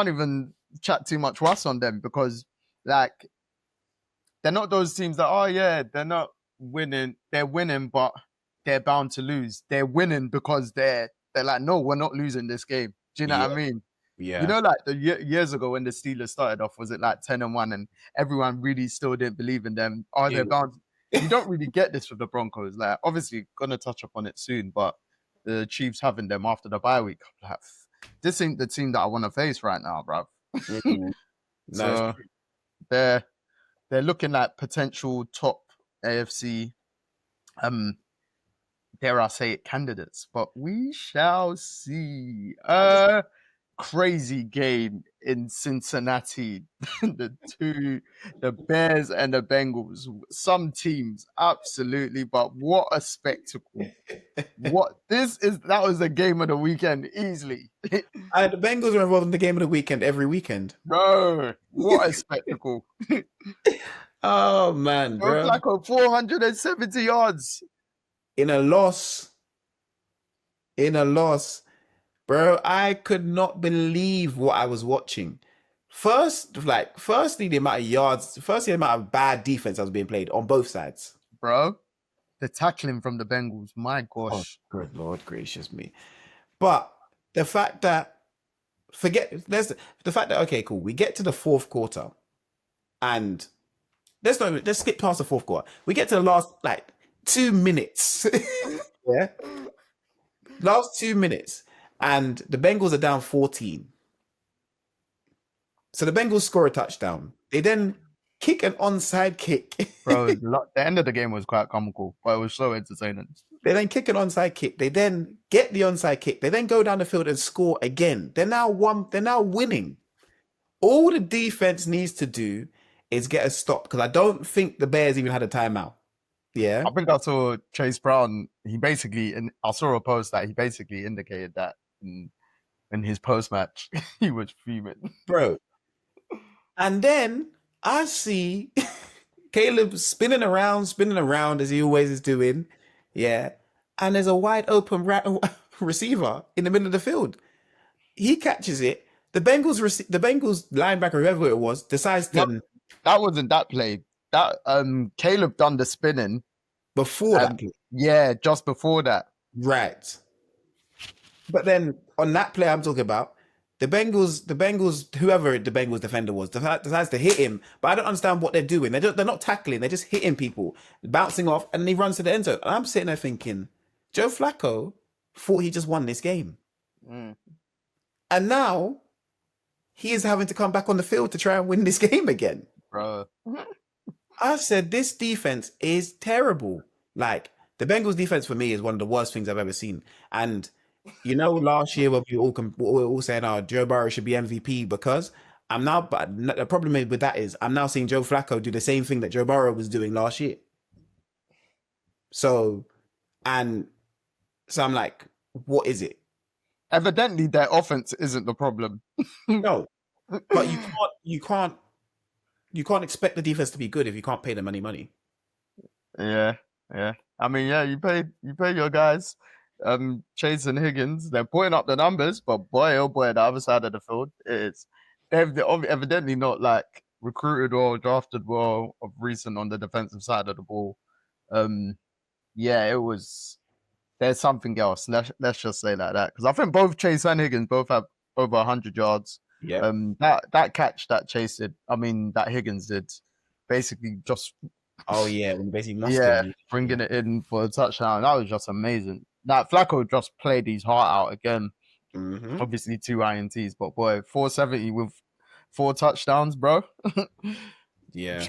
even chat too much was on them because like they're not those teams that they're not winning, they're winning but they're bound to lose. They're winning because they're like, no, we're not losing this game. Do you know what I mean? Yeah. You know, like the years ago when the Steelers started off, was it like 10-1 and everyone really still didn't believe in them? They're bound. You don't really get this with the Broncos. Like, obviously, gonna touch upon it soon, but the Chiefs having them after the bye week, like, this ain't the team that I want to face right now, bruv. So they're looking at potential top AFC, dare I say it, candidates, but we shall see. Crazy game in Cincinnati. The Bears and the Bengals. Some teams, absolutely, but what a spectacle. That was the game of the weekend, easily. The Bengals are involved in the game of the weekend every weekend. Bro, what a spectacle. Oh, man, bro. Like 470 yards. In a loss. Bro, I could not believe what I was watching. Firstly, the amount of yards, the amount of bad defense that was being played on both sides. Bro, the tackling from the Bengals, my gosh. Oh, good Lord gracious me. But the fact that, okay, cool, we get to the fourth quarter and let's skip past the fourth quarter. We get to the last, 2 minutes. Yeah? Last 2 minutes. And the Bengals are down 14. So the Bengals score a touchdown. They then kick an onside kick. Bro, the end of the game was quite comical, but it was so entertaining. They then kick an onside kick. They then get the onside kick. They then go down the field and score again. They're now winning. All the defense needs to do is get a stop because I don't think the Bears even had a timeout. Yeah. I think I saw Chase Brown. I saw a post that he basically indicated that in his post-match, he was fuming. Bro. And then I see Caleb spinning around as he always is doing. Yeah. And there's a wide open receiver in the middle of the field. He catches it. The Bengals linebacker, whoever it was, decides to... That wasn't that play. That Caleb done the spinning. Before that play. Yeah, just before that. Right. But then on that play I'm talking about, the Bengals, whoever the Bengals defender was, decides to hit him. But I don't understand what they're doing. They're not tackling. They're just hitting people, bouncing off, and then he runs to the end zone. And I'm sitting there thinking, Joe Flacco thought he just won this game. And now he is having to come back on the field to try and win this game again. Bro. I said, this defense is terrible. Like, the Bengals defense for me is one of the worst things I've ever seen. And last year when we were all saying, Joe Burrow should be MVP because but the problem with that is I'm now seeing Joe Flacco do the same thing that Joe Burrow was doing last year. So I'm like, what is it? Evidently, their offense isn't the problem. No, but you can't expect the defense to be good if you can't pay them any money. Yeah. I mean, you pay your guys. Chase and Higgins, they're putting up the numbers, but boy, oh boy, the other side of the field, they've evidently not recruited or drafted well of recent on the defensive side of the ball. There's something else. Let's just say like that because I think both Chase and Higgins both have over 100 yards. Yeah. That catch that Chase did, that Higgins did, basically just. Oh yeah, basically. Bringing it in for a touchdown. That was just amazing. That Flacco just played his heart out again. Mm-hmm. Obviously 2 INTs, but boy, 470 with 4 touchdowns, bro. Yeah.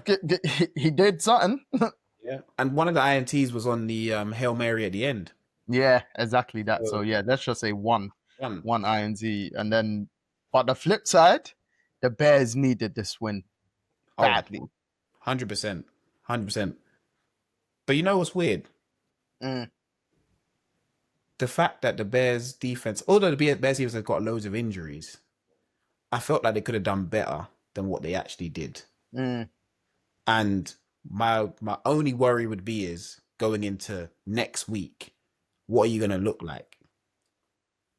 He did something. Yeah. And one of the INTs was on the Hail Mary at the end. Yeah, exactly that. So So, yeah, let's just say one one. INT, and then but the flip side, the Bears needed this win Oh, badly. 100%. 100%. But you know what's weird? Mm. The fact that the Bears defense, although the Bears defense has got loads of injuries, I felt like they could have done better than what they actually did. Mm. And my only worry would be is going into next week, what are you going to look like?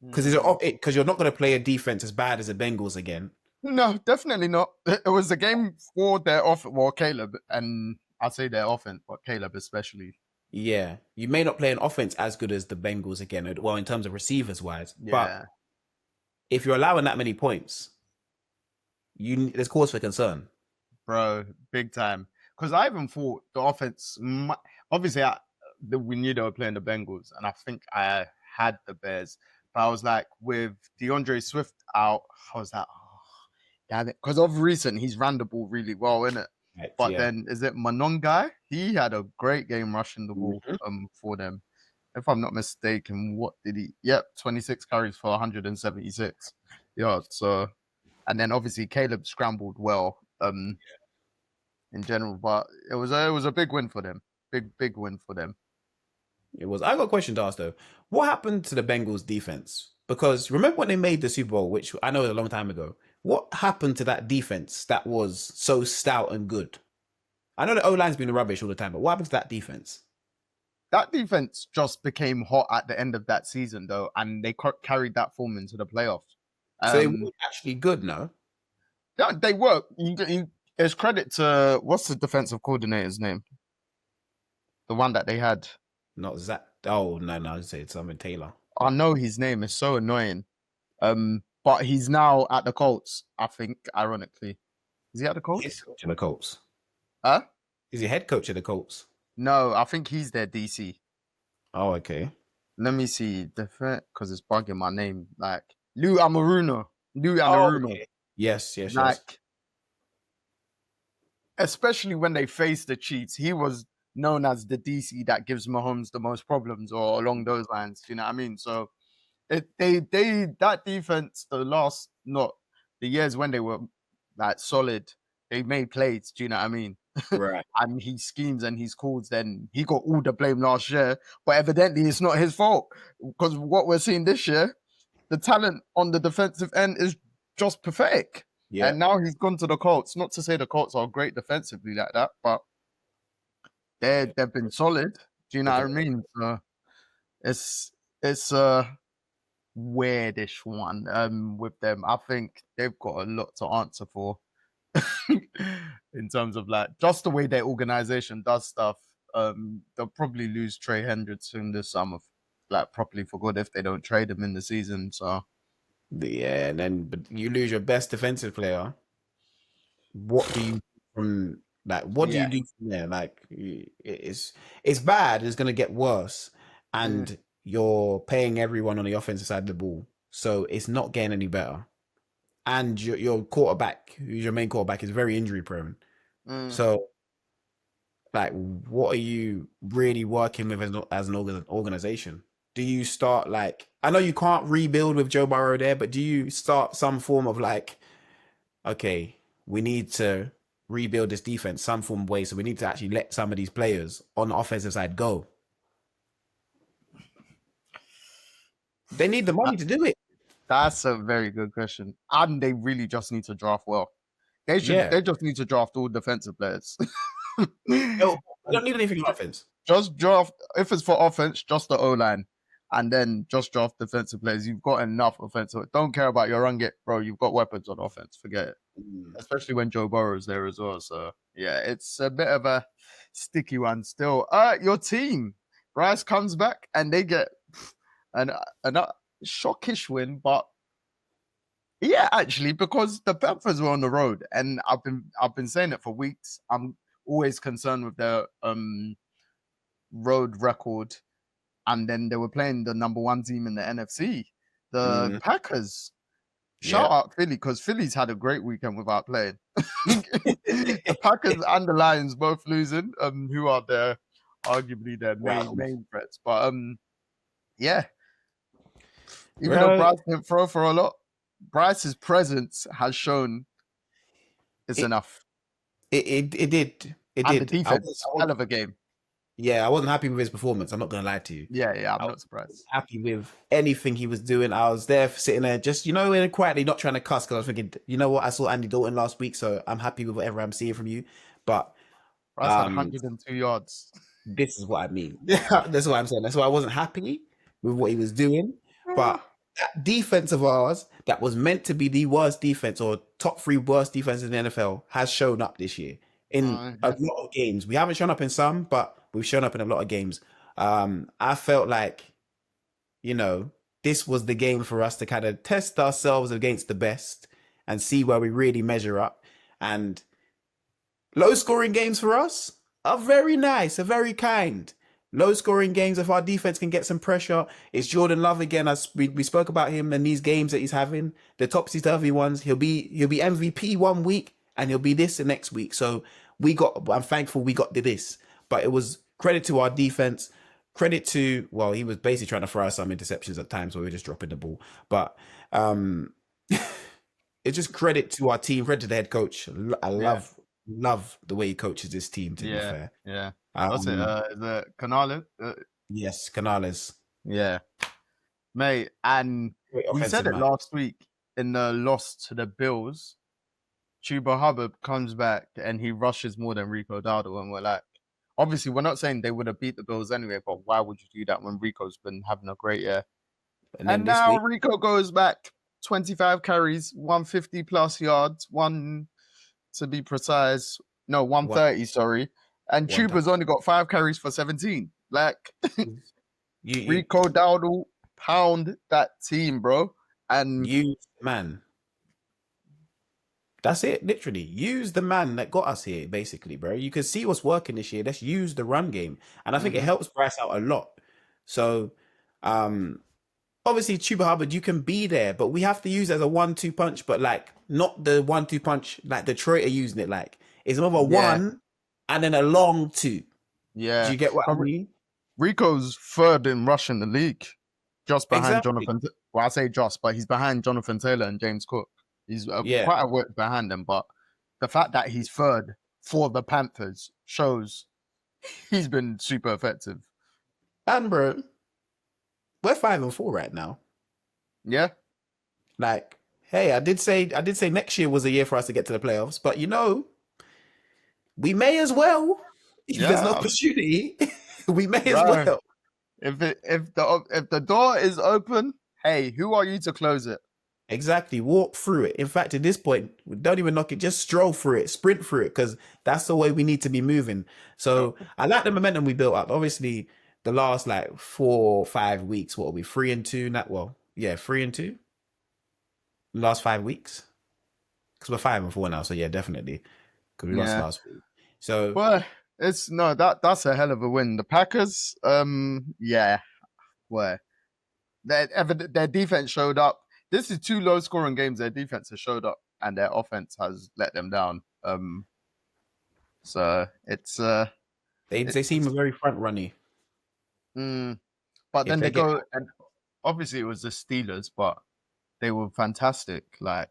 Because you're not going to play a defense as bad as the Bengals again. No, definitely not. It was a game for their Caleb, and I'd say their offense, but Caleb especially. Yeah, you may not play an offense as good as the Bengals again, well, in terms of receivers wise, Yeah. but if you're allowing that many points, there's cause for concern. Bro, big time. Because I even thought the offense, obviously, we knew they were playing the Bengals, and I think I had the Bears. But I was like, with DeAndre Swift out, I was like, oh, damn it. Because of recent, he's ran the ball really well, innit? Right, But then, is it Monongai? He had a great game rushing the ball for them. If I'm not mistaken, what did he? Yep, 26 carries for 176 yards. So, and then obviously Caleb scrambled well. In general, but it was a big win for them. Big win for them. It was. I got a question to ask though. What happened to the Bengals defense? Because remember when they made the Super Bowl, which I know was a long time ago. What happened to that defense that was so stout and good? I know the O-line's been rubbish all the time, but what happened to that defense? That defense just became hot at the end of that season, though, and they carried that form into the playoffs. So they were actually good, no? Yeah, they were. It's credit to what's the defensive coordinator's name? The one that they had. Not Zach. Oh no, I say it's something Taylor. I know his name is so annoying. But he's now at the Colts. I think, ironically, is he at the Colts? He's coach of the Colts. Huh? Is he head coach of the Colts? No, I think he's their DC. Oh, okay. Let me see because it's bugging my name. Like Lou Anarumo. Oh, okay. Yes. Especially when they face the Chiefs, he was known as the DC that gives Mahomes the most problems, or along those lines. You know what I mean? So that defense, the years when they were like solid, they made plays. Do you know what I mean? Right. And he schemes and he's calls. Then he got all the blame last year, but evidently it's not his fault, because what we're seeing this year, the talent on the defensive end is just pathetic. Yeah. And now he's gone to the Colts. Not to say the Colts are great defensively like that, but they've been solid. Do you know what I mean? So it's a weirdish one with them. I think they've got a lot to answer for in terms of like just the way their organization does stuff. They'll probably lose Trey Hendrickson this summer, like properly for good, if they don't trade him in the season. So yeah, and then but you lose your best defensive player. What do you from like? What do you do from there? Like it's bad. It's gonna get worse, and you're paying everyone on the offensive side of the ball, so it's not getting any better. And your quarterback, who's your main quarterback, is very injury prone. So, like, what are you really working with as an organization? Do you start like? I know you can't rebuild with Joe Burrow there, but do you start some form of like, okay, we need to rebuild this defense some form of way, so we need to actually let some of these players on the offensive side go. They need the money to do it. That's a very good question. And they really just need to draft well. They just need to draft all defensive players. No, they don't need anything on offense. Just draft, if it's for offense, just the O-line. And then just draft defensive players. You've got enough offensive. Don't care about your run get, bro. You've got weapons on offense. Forget it. Especially when Joe Burrow's there as well. So yeah, it's a bit of a sticky one still. Your team, Bryce comes back and they get an shockish win, but yeah, actually, because the Panthers were on the road, and I've been saying it for weeks. I'm always concerned with their road record, and then they were playing the number one team in the NFC, the Packers. Shout out Philly, because Philly's had a great weekend without playing. The Packers and the Lions both losing, who are arguably their main threats. But yeah. Even though Bryce didn't throw for a lot, Bryce's presence has shown it's enough. It did. It and did. The defense, hell of a game. Yeah, I wasn't happy with his performance. I'm not going to lie to you. Yeah, I'm not surprised. Happy with anything he was doing. I was there sitting there just, quietly, not trying to cuss, because I was thinking, you know what? I saw Andy Dalton last week, so I'm happy with whatever I'm seeing from you. But Bryce had 102 yards. This is what I mean. That's what I'm saying. That's why I wasn't happy with what he was doing. But that defense of ours, that was meant to be the worst defense or top 3 worst defense in the NFL, has shown up this year in a lot of games. We haven't shown up in some, but we've shown up in a lot of games. I felt like, this was the game for us to kind of test ourselves against the best and see where we really measure up. And low scoring games for us are very nice, are very kind. Low scoring games, if our defense can get some pressure, it's Jordan Love again. As we spoke about him and these games that he's having, the topsy-turvy ones. He'll be MVP one week and he'll be this the next week. So I'm thankful we got to this. But it was credit to our defense, credit to, he was basically trying to throw us some interceptions at times where we were just dropping the ball. But it's just credit to our team, credit to the head coach. I love the way he coaches this team, to be fair. Yeah. What's it? The Canales? Yes, Canales. Yeah. Mate, and we said it last week in the loss to the Bills. Chuba Hubbard comes back and he rushes more than Rico Dowdle, and we're like, obviously we're not saying they would have beat the Bills anyway, but why would you do that when Rico's been having a great year? And now Rico goes back 25 carries, 150 plus yards, to be precise. No, 130, sorry. And Chuba's only got 5 carries for 17. Like, Rico Dowdle pound that team, bro. And man. That's it, literally. Use the man that got us here, basically, bro. You can see what's working this year. Let's use the run game. And I think it helps Bryce out a lot. So, obviously, Chuba Hubbard, you can be there, but we have to use it as a 1-2 punch, but not the 1-2 punch like Detroit are using it like. It's more of a 1 and then a long 2. Yeah. Do you get what I mean? Rico's third in rushing the league, just behind Jonathan. Well, I say just, but he's behind Jonathan Taylor and James Cook. He's quite a work behind them, but the fact that he's third for the Panthers shows he's been super effective. And bro, we're 5-4 right now. Yeah. Hey, I did say next year was a year for us to get to the playoffs, but we may as well. If there's an opportunity, we may as well. If the door is open, hey, who are you to close it? Exactly. Walk through it. In fact, at this point, don't even knock it. Just stroll through it, sprint through it, because that's the way we need to be moving. So I like the momentum we built up. Obviously, the last 4 or 5 weeks, what are we, 3-2? 3-2. Last 5 weeks, because we're 5-4 now. So yeah, definitely, because we lost last week. So that's a hell of a win. The Packers, their defense showed up. This is 2 low-scoring games. Their defense has showed up, and their offense has let them down. So it's they seem very front-runny. But then they go, and obviously it was the Steelers, but they were fantastic. But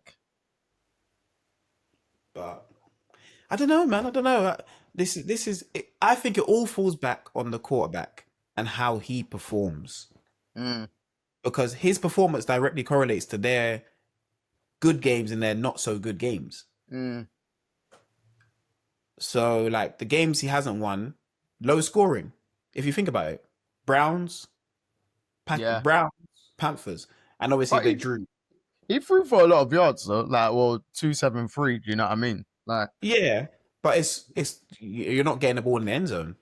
I don't know, man. I don't know. This is. I think it all falls back on the quarterback and how he performs. Because his performance directly correlates to their good games and their not so good games. So, the games he hasn't won, low scoring. If you think about it, Browns, Panthers, and obviously they drew. He threw for a lot of yards though, 273. Do you know what I mean? Yeah, but it's you're not getting the ball in the end zone.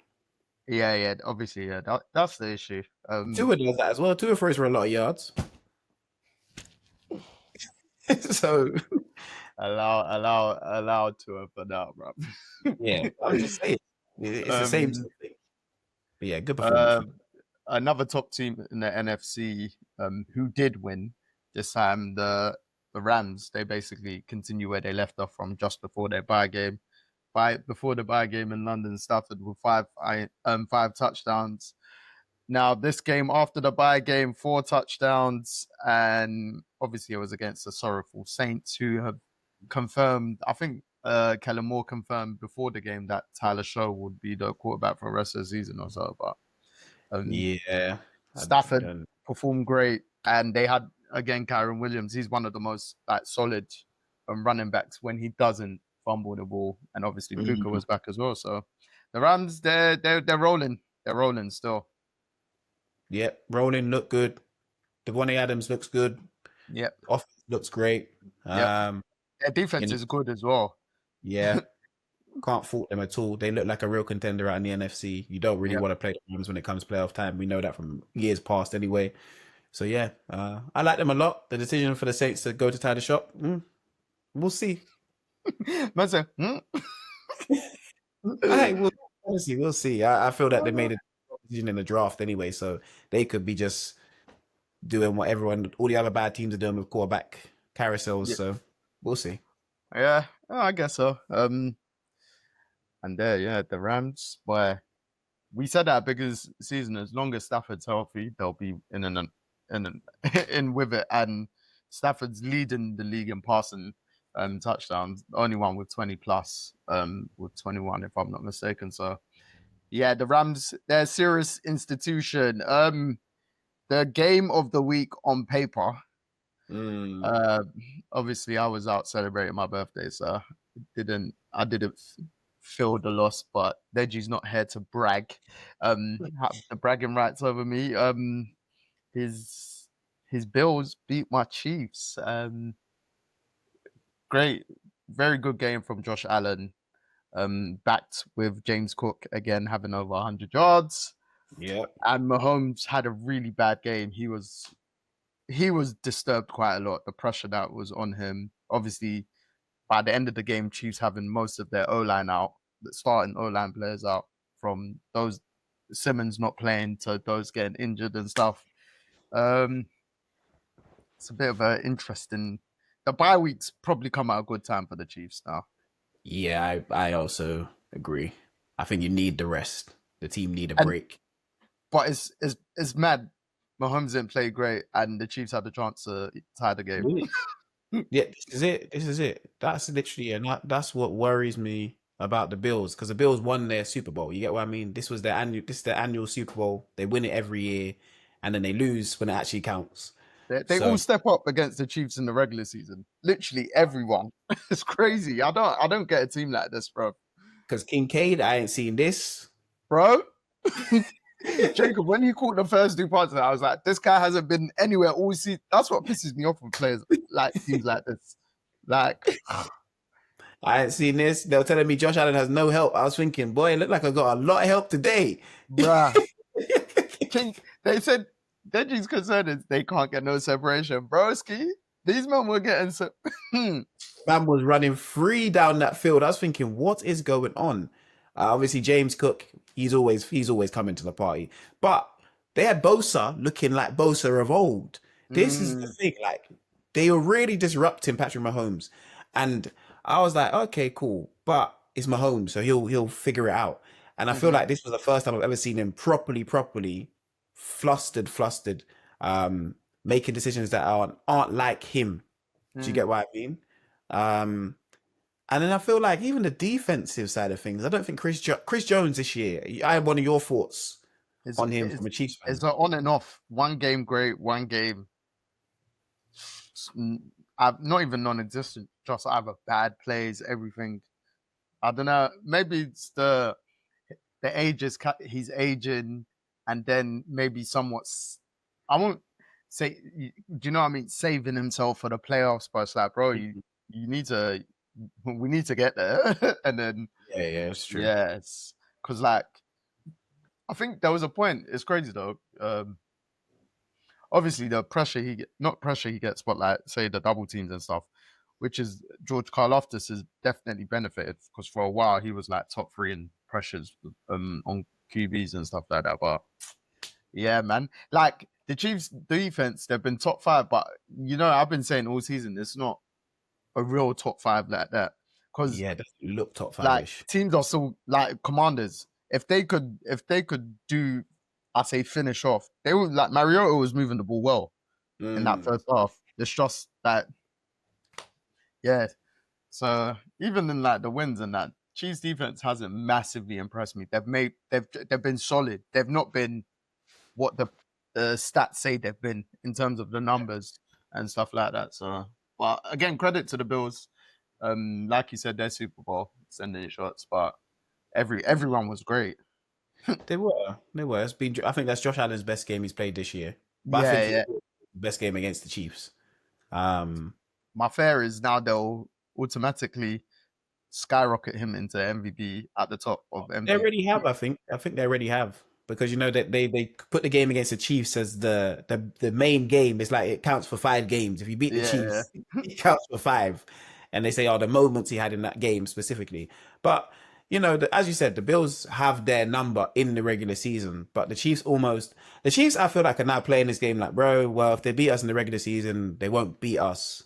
Yeah, obviously, that's the issue. Tua does that as well. Tua throws for a lot of yards. So allow Tua for that, bro. Yeah, I'm just saying it's the same thing. But yeah, good performance. Another top team in the NFC who did win this time, the the Rams, they basically continue where they left off from just before their bye game. Before the bye game in London, Stafford with five touchdowns. Now, this game after the bye game, 4 touchdowns, and obviously it was against the sorrowful Saints, who have confirmed, I think Kellen Moore confirmed before the game that Tyler Shaw would be the quarterback for the rest of the season or so. But yeah, Stafford performed great, and they had, again, Kyron Williams. He's one of the most solid running backs when he doesn't fumble the ball, and obviously Puka was back as well. So the Rams, they're rolling. They're rolling still. Yep, rolling look good. Devontae Adams looks good. Yep. Offense looks great. Yep. Their defense is good as well. Yeah. Can't fault them at all. They look like a real contender out in the NFC. You don't really want to play the Rams when it comes to playoff time. We know that from years past anyway. So yeah, I like them a lot. The decision for the Saints to go to tie the shop, we'll see. Man said, we'll see. I feel that they made a decision in the draft anyway, so they could be just doing what all the other bad teams are doing with quarterback carousels. So we'll see. Yeah, I guess so. And the Rams, where we said that because season, as long as Stafford's healthy, they'll be in with it. And Stafford's leading the league in passing touchdowns, the only one with 20 plus, with 21 if I'm not mistaken. So yeah, the Rams, they're a serious institution. The game of the week on paper. Obviously I was out celebrating my birthday, so I didn't feel the loss, but Deji's not here to brag. Have the bragging rights over me. His Bills beat my Chiefs. Great, very good game from Josh Allen. Backed with James Cook again having over 100 yards. Yeah. And Mahomes had a really bad game. He was disturbed quite a lot. The pressure that was on him. Obviously, by the end of the game, Chiefs having most of their O-line out, the starting O-line players out, from those Simmons not playing to those getting injured and stuff. It's a bit of an interesting. The bye weeks probably come at a good time for the Chiefs now. Yeah, I also agree. I think you need the rest. The team need a break. But it's mad. Mahomes didn't play great, and the Chiefs had the chance to tie the game. Really? Yeah, this is it. That's literally, and that's what worries me about the Bills, because the Bills won their Super Bowl. You get what I mean? This is their annual Super Bowl. They win it every year, and then they lose when it actually counts. They all step up against the Chiefs in the regular season. Literally everyone. It's crazy. I don't get a team like this, bro. Because Kincaid, I ain't seen this, bro. Jacob, when he caught the first 2 parts, I was like, this guy hasn't been anywhere all season. That's what pisses me off with players like teams like this. Like, I ain't seen this. They were telling me Josh Allen has no help. I was thinking, boy, it looked like I got a lot of help today. Bruh. They said Deji's concern is they can't get no separation. Broski, these men were getting Man was running free down that field. I was thinking, what is going on? Obviously, James Cook, he's always coming to the party. But they had Bosa looking like Bosa of old. This is the thing. Like, they were really disrupting Patrick Mahomes. And I was like, okay, cool. But it's Mahomes, so he'll figure it out. And I feel like this was the first time I've ever seen him properly flustered, making decisions that aren't like him. Do you get what I mean? And then I feel like even the defensive side of things, I don't think Chris Jones this year, I had one of your thoughts on him from a Chiefs fan. It's on and off. One game great, one game not even non-existent, just either bad plays, everything. I don't know. Maybe it's the age he's aging, and then maybe somewhat, I won't say, do you know what I mean? Saving himself for the playoffs, but it's like, bro, we need to get there. And then yeah, it's true. Yes, because like I think there was a point. It's crazy though. Obviously the pressure he gets, but like say the double teams and stuff, which is George Karlaftis has definitely benefited, because for a while he was like top 3 in pressures on QBs and stuff like that. But yeah, man, like the Chiefs defense, they've been top 5, but I've been saying all season it's not a real top 5 like that. Because Yeah, doesn't look top like 5-ish. teams are still like Commanders. If they could do, I say finish off, they would like Mariota was moving the ball well in that first half. It's just that, yeah. So even in like the wins and that, Chiefs defense hasn't massively impressed me. They've been solid. They've not been what the stats say they've been in terms of the numbers and stuff like that. So, but again, credit to the Bills. Like you said, they're Super Bowl sending shots, but everyone was great. They were. It's been. I think that's Josh Allen's best game he's played this year. But I think Yeah. best game against the Chiefs. My fear is now they'll automatically skyrocket him into MVP at the top of MVP. They already have, I think. I think they already have. Because that they put the game against the Chiefs as the main game. It's like it counts for 5 games. If you beat the Chiefs, it counts for 5. And they say, the moments he had in that game specifically. But, as you said, the Bills have their number in the regular season. But the Chiefs, I feel like, are now playing this game like, bro, well, if they beat us in the regular season, they won't beat us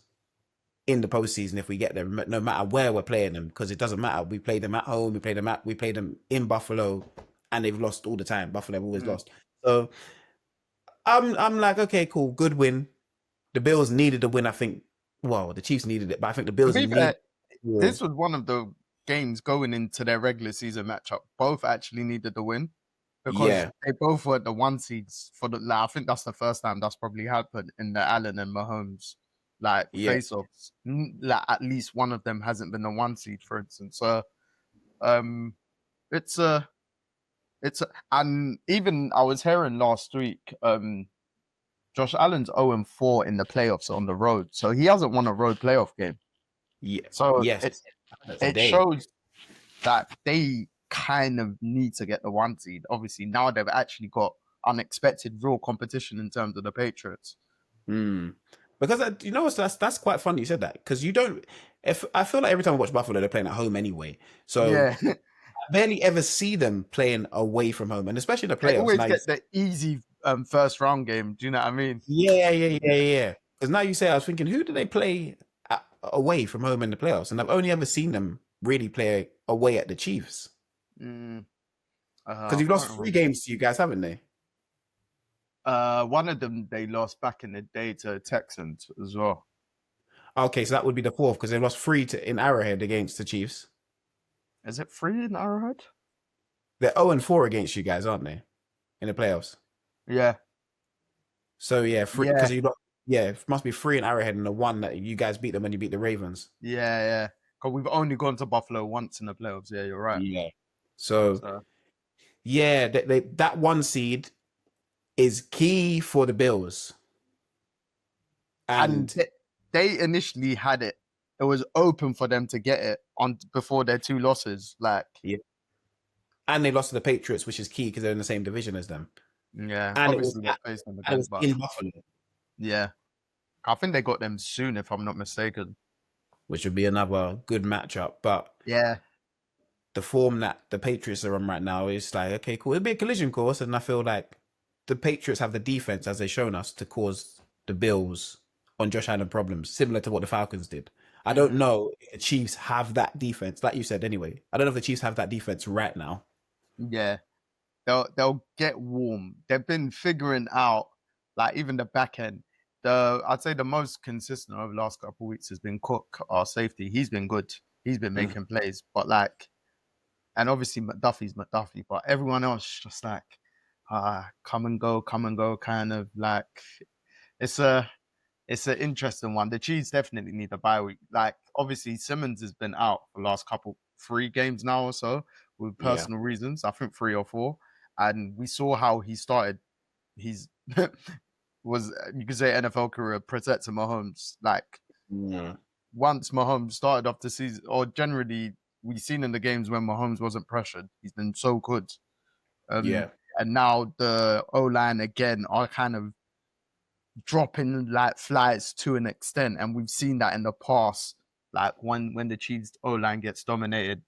in the postseason if we get them, no matter where we're playing them, because it doesn't matter. We played them at home, we played them in Buffalo, and they've lost all the time. Buffalo have always lost. So I'm like, okay, cool, good win. The Bills needed a win, I think. Well, the Chiefs needed it, but I think the Bills needed. This was one of the games going into their regular season matchup. Both actually needed the win because they both were the 1 seeds for the. I think that's the first time that's probably happened in the Allen and Mahomes face-offs. Like at least one of them hasn't been the 1 seed, for instance. So, and even I was hearing last week, Josh Allen's 0-4 in the playoffs on the road, so he hasn't won a road playoff game. Yeah. So it shows that they kind of need to get the 1 seed. Obviously, now they've actually got unexpected real competition in terms of the Patriots. Because that's quite funny you said that, because you don't. If I feel like every time I watch Buffalo, they're playing at home anyway. So I barely ever see them playing away from home, and especially in the playoffs. They always get the easy first round game. Do you know what I mean? Yeah. Because now you say, I was thinking, who do they play away from home in the playoffs? And I've only ever seen them really play away at the Chiefs. Because you've lost 3 games to you guys, haven't they? One of them they lost back in the day to Texans as well. Okay, so that would be the 4th, because they lost 3 in Arrowhead against the Chiefs. Is it 3 in Arrowhead? They're 0-4 against you guys, aren't they? In the playoffs. Yeah. So 3 because it must be 3 in Arrowhead and the 1 that you guys beat them when you beat the Ravens. Yeah. Because we've only gone to Buffalo once in the playoffs. Yeah, you're right. Yeah. So. That 1 seed is key for the Bills. And they initially had it. It was open for them to get it on before their 2 losses. And they lost to the Patriots, which is key because they're in the same division as them. Yeah. And obviously they're facing them in Buffalo. Yeah. I think they got them soon, if I'm not mistaken. Which would be another good matchup. But the form that the Patriots are on right now is like, okay, cool. It'll be a collision course, and I feel like the Patriots have the defense, as they've shown us, to cause the Bills on Josh Allen problems, similar to what the Falcons did. I don't know if the Chiefs have that defense, like you said anyway. I don't know if the Chiefs have that defense right now. Yeah. They'll get warm. They've been figuring out, like, even the back end. I'd say the most consistent over the last couple of weeks has been Cook, our safety. He's been good. He's been making plays. But, and obviously McDuffie's McDuffie, but everyone else just come and go, kind of like, it's an interesting one. The Chiefs definitely need a bye week. Obviously Simmons has been out for the last 3 games now or so with personal reasons. I think 3 or 4. And we saw how he started. He's was, you could say, NFL career protecting Mahomes. Once Mahomes started off the season, or generally we've seen in the games when Mahomes wasn't pressured, he's been so good. And now the O-line again are kind of dropping flies to an extent, and we've seen that in the past. When the Chiefs O-line gets dominated,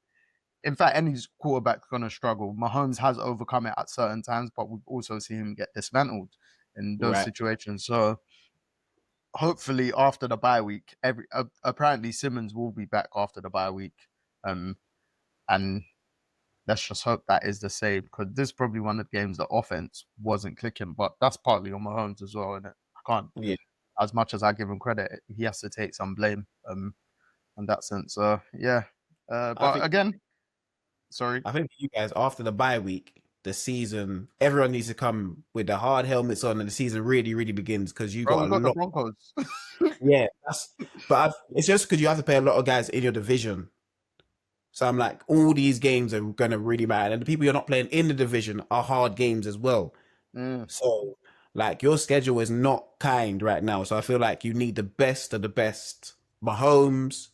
in fact, any quarterback's gonna struggle. Mahomes has overcome it at certain times, but we've also seen him get dismantled in those situations. So hopefully after the bye week, apparently Simmons will be back after the bye week, and let's just hope that is the same, because this is probably one of the games the offense wasn't clicking, but that's partly on Mahomes as well, and I can't. Yeah. As much as I give him credit, he has to take some blame in that sense. Yeah. But again, sorry. I think for you guys, after the bye week, the season, everyone needs to come with the hard helmets on, and the season really, really begins, because you Bro, got we a got the lot. Broncos. Yeah, it's just because you have to play a lot of guys in your division. So I'm like, all these games are going to really matter. And the people you're not playing in the division are hard games as well. So, like, your schedule is not kind right now. So I feel like you need the best of the best. Mahomes,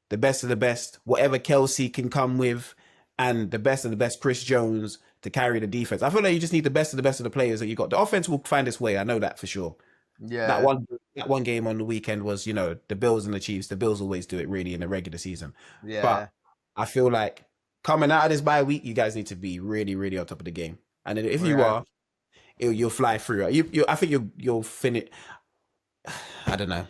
the best of the best, whatever Kelsey can come with, and the best of the best Chris Jones to carry the defense. I feel like you just need the best of the players that you got. The offense will find its way. I know that for sure. Yeah. That one game on the weekend was, the Bills and the Chiefs. The Bills always do it really in the regular season. Yeah. But I feel like coming out of this bye week, you guys need to be really, really on top of the game. And if you are, you'll fly through. I think you'll finish. I don't know.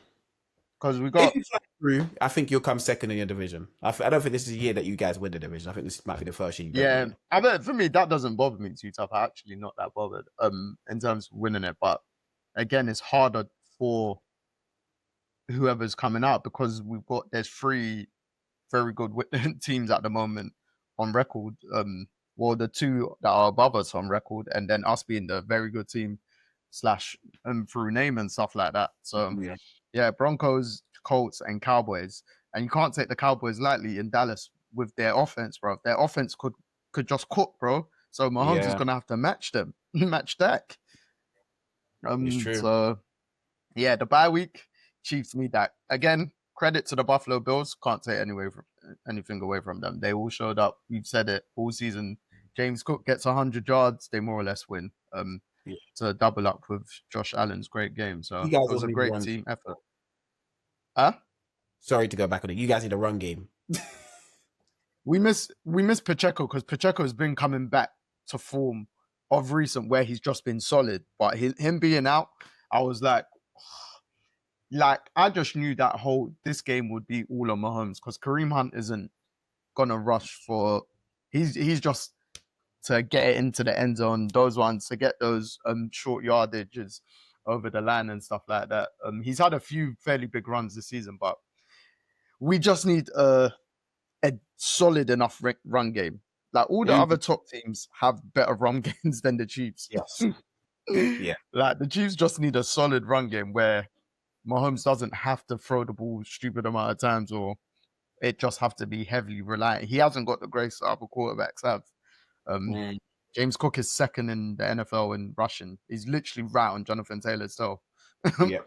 Because we got. If you fly through, I think you'll come second in your division. I don't think this is a year that you guys win the division. I think this might be the first year. Yeah, I bet for me that doesn't bother me too tough. I'm actually not that bothered in terms of winning it, but again, it's harder for whoever's coming out, because there's 3 very good teams at the moment on record. Well, the 2 that are above us on record, and then us being the very good team / through name and stuff like that. So yeah, Broncos, Colts, and Cowboys, and you can't take the Cowboys lightly in Dallas with their offense, bro. Their offense could just cook, bro. So Mahomes is gonna have to match them, match that. It's true. So yeah, the bye week, Chiefs need that. Again, credit to the Buffalo Bills. Can't take anything away from them. They all showed up. We've said it all season. James Cook gets 100 yards, they more or less win. To double up with Josh Allen's great game. So it was a great team effort. Sorry to go back on it. You guys need a run game. We miss Pacheco, because Pacheco has been coming back to form of recent, where he's just been solid. But him being out, I was like I just knew that this game would be all on Mahomes, because Kareem Hunt isn't gonna rush for. He's just to get it into the end zone. Those ones to get those short yardages over the line and stuff like that. He's had a few fairly big runs this season, but we just need a solid enough run game. Like all the other top teams have better run games than the Chiefs. Yes. Yeah. Like the Chiefs just need a solid run game where Mahomes doesn't have to throw the ball stupid amount of times, or it just have to be heavily reliant. He hasn't got the grace that other quarterbacks have. James Cook is second in the NFL in rushing. He's literally right on Jonathan Taylor's tail. Yeah.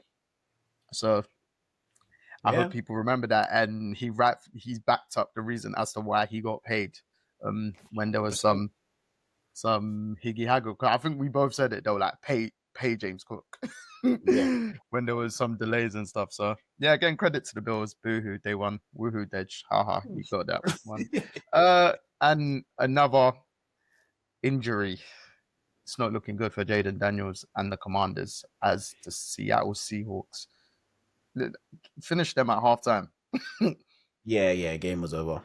So I hope people remember that, and he's backed up the reason as to why he got paid when there was some higgy haggle. I think we both said it though, like pay James Cook when there was some delays and stuff. So yeah, again, credit to the Bills. Boohoo, they won. Woohoo, Dej. Haha, you got that one. And another injury. It's not looking good for Jaden Daniels and the Commanders, as the Seattle Seahawks finished them at halftime. Yeah, game was over.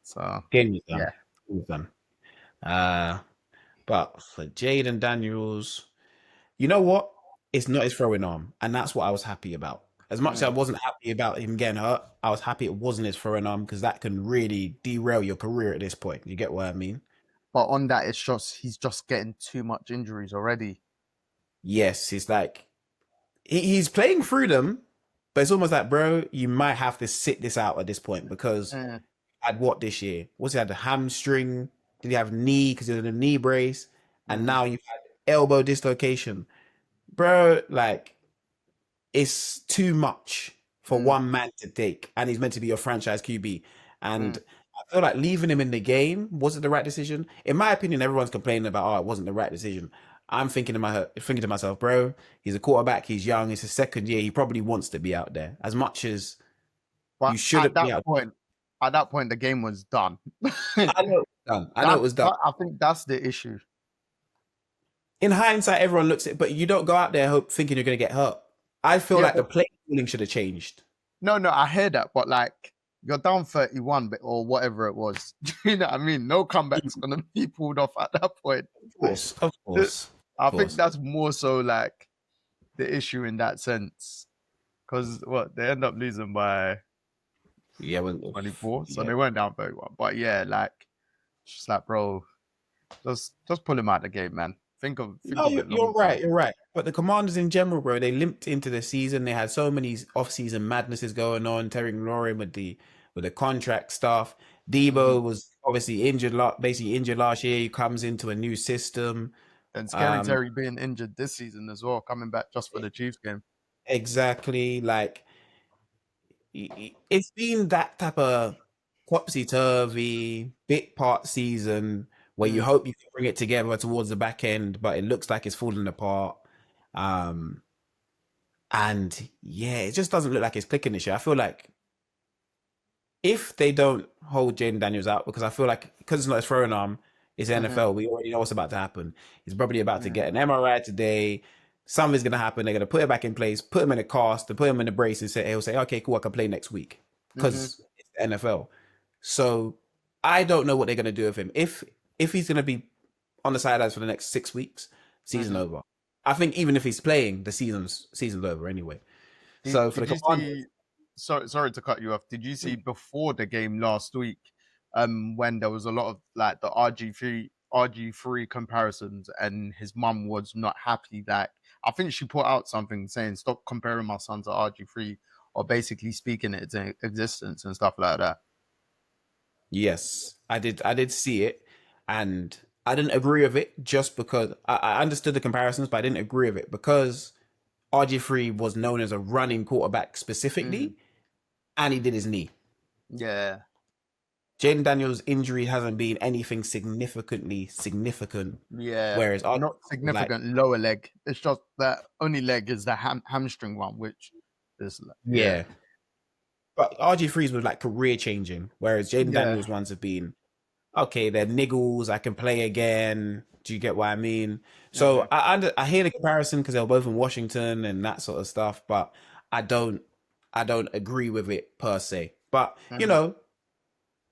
So game was done. Yeah, game was done. But for Jaden Daniels, you know what? It's not his throwing arm, and that's what I was happy about. As much as I wasn't happy about him getting hurt, I was happy it wasn't his throwing arm, because that can really derail your career at this point. You get what I mean? But on that, he's just getting too much injuries already. Yes, it's like he's playing through them, but it's almost like, bro, you might have to sit this out at this point, because had what this year? What's he had? The hamstring? Did he have knee? Because he was in a knee brace, and now you've had elbow dislocation, bro. Like, it's too much for one man to take, and he's meant to be your franchise QB. And I feel like leaving him in the game wasn't the right decision. In my opinion, everyone's complaining about, it wasn't the right decision. I'm thinking to myself, bro, he's a quarterback, he's young, it's his second year, he probably wants to be out there. As much as you shouldn't be out there. At that point, the game was done. I know it was done. I think that's the issue. in hindsight, everyone looks at it, but you don't go out there thinking you're going to get hurt. I feel Yeah, like the play calling should have changed. no, I hear that, but like you're down 31 or whatever it was. You know what I mean? No comeback's gonna be pulled off at that point. Of course. I think that's more so like the issue in that sense. Because what they end up losing by 24, so they weren't down 31. But yeah, like just like bro, just pull him out of the game, man. Think of it. You're right. But the Commanders in general, bro, they limped into the season. They had so many off-season madnesses going on. Terry McLaurin with the contract stuff. Debo was obviously injured, basically injured last year. He comes into a new system. And Scary Terry being injured this season as well, coming back just for the Chiefs game. Exactly. Like it's been that type of topsy-turvy bit part season where you hope you can bring it together towards the back end, but it looks like it's falling apart. And yeah, it just doesn't look like it's clicking this year. I feel like if they don't hold Jaden Daniels out, because I feel like because it's not his throwing arm, it's NFL. We already know what's about to happen. He's probably about to get an MRI today. Something's gonna happen. They're gonna put it back in place, put him in a cast, and put him in a brace, and he'll say, "Okay, cool, I can play next week," because it's the NFL. So I don't know what they're gonna do with him. If he's gonna be on the sidelines for the next 6 weeks, season over. I think even if he's playing, the season's over anyway. So for the Commanders, sorry to cut you off. Did you see before the game last week, when there was a lot of like the RG3 comparisons, and his mum was not happy that I think she put out something saying, "Stop comparing my son to RG3," or basically speaking it into existence and stuff like that. Yes, I did see it, and I didn't agree with it just because I understood the comparisons, but I didn't agree with it because RG3 was known as a running quarterback specifically, and he did his knee. Yeah. Jaden Daniels' injury hasn't been anything significant. Yeah. Whereas not significant lower leg. It's just that only leg is the hamstring one, which is yeah. But RG3's was like career changing, whereas Jaden Daniels' ones have been okay. They're niggles. I can play again. Do you get what I mean? So I hear the comparison because they're both in Washington and that sort of stuff, but I don't agree with it per se. But you know,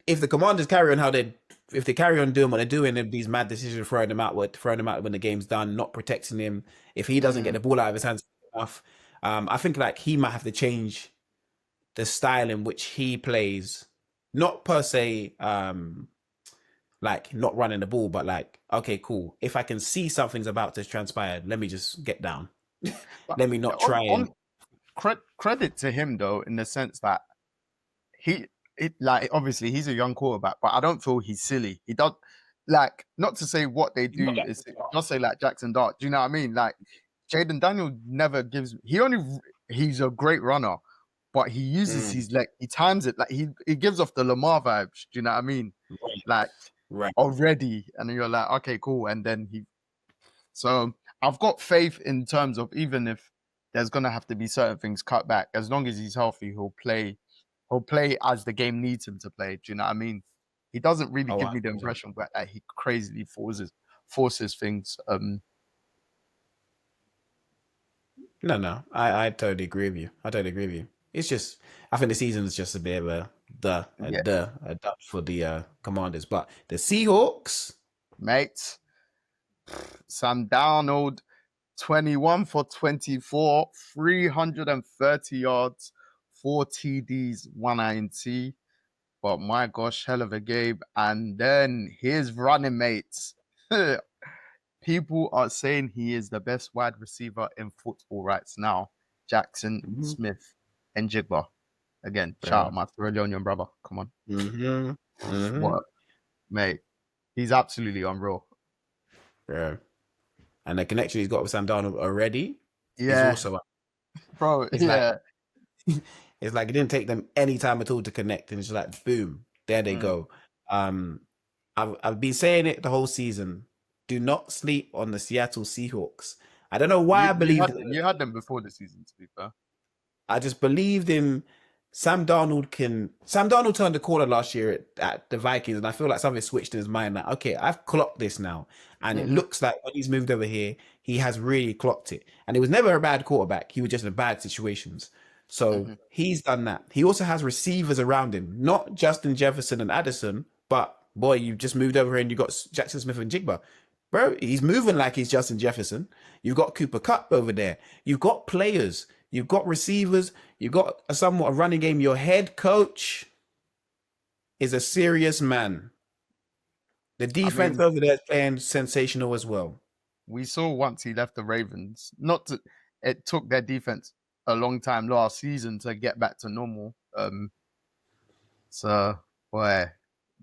if the Commanders carry on if they carry on doing what they're doing, these mad decisions, throwing him out when the game's done, not protecting him, if he doesn't get the ball out of his hands enough, I think like he might have to change the style in which he plays, not per se like not running the ball, but like, okay, cool. If I can see something's about to transpire, let me just get down. Let me not try. Credit to him though, in the sense that obviously he's a young quarterback, but I don't feel he's silly. He does like, not to say what they do is just say like Jackson Dart. Do you know what I mean? Like Jaden Daniel never gives. He's a great runner, but he uses his leg. He times it like he gives off the Lamar vibes. Do you know what I mean? Like already, and you're like, okay, cool. And then so I've got faith in terms of even if there's gonna have to be certain things cut back, as long as he's healthy, he'll play as the game needs him to play. Do you know what I mean? He doesn't really give me the impression that he crazily forces things. No, I totally agree with you. It's just, I think the season is just a bit of a dub for the Commanders, but the Seahawks, mate. Sam Darnold, 21 for 24, 330 yards, 4 TDs, 1 INT. But my gosh, hell of a game. And then his running mates. People are saying he is the best wide receiver in football right now. Jackson, Smith, and Jigba. Again, shout out my Sierra Leonean brother. Come on. What? Mate, he's absolutely unreal. Yeah. And the connection he's got with Sam Darnold already is also bro. It's like it didn't take them any time at all to connect, and it's like boom, there they go. I've been saying it the whole season. Do not sleep on the Seattle Seahawks. I don't know why I believed you had them before the season, to be fair. I just believed in Sam Darnold turned the corner last year at the Vikings, and I feel like something switched in his mind. Like, okay, I've clocked this now, and it Mm-hmm. looks like when he's moved over here, he has really clocked it. And he was never a bad quarterback; he was just in bad situations. So Mm-hmm. he's done that. He also has receivers around him, not Justin Jefferson and Addison, but boy, you just moved over here and you got Jackson Smith and Jigba. Bro, he's moving like he's Justin Jefferson. You've got Cooper Kupp over there. You've got players. You've got receivers. You've got somewhat a running game. Your head coach is a serious man. The I defense mean, over there is playing sensational as well. we saw once he left the Ravens. It took their defense a long time last season to get back to normal. So boy,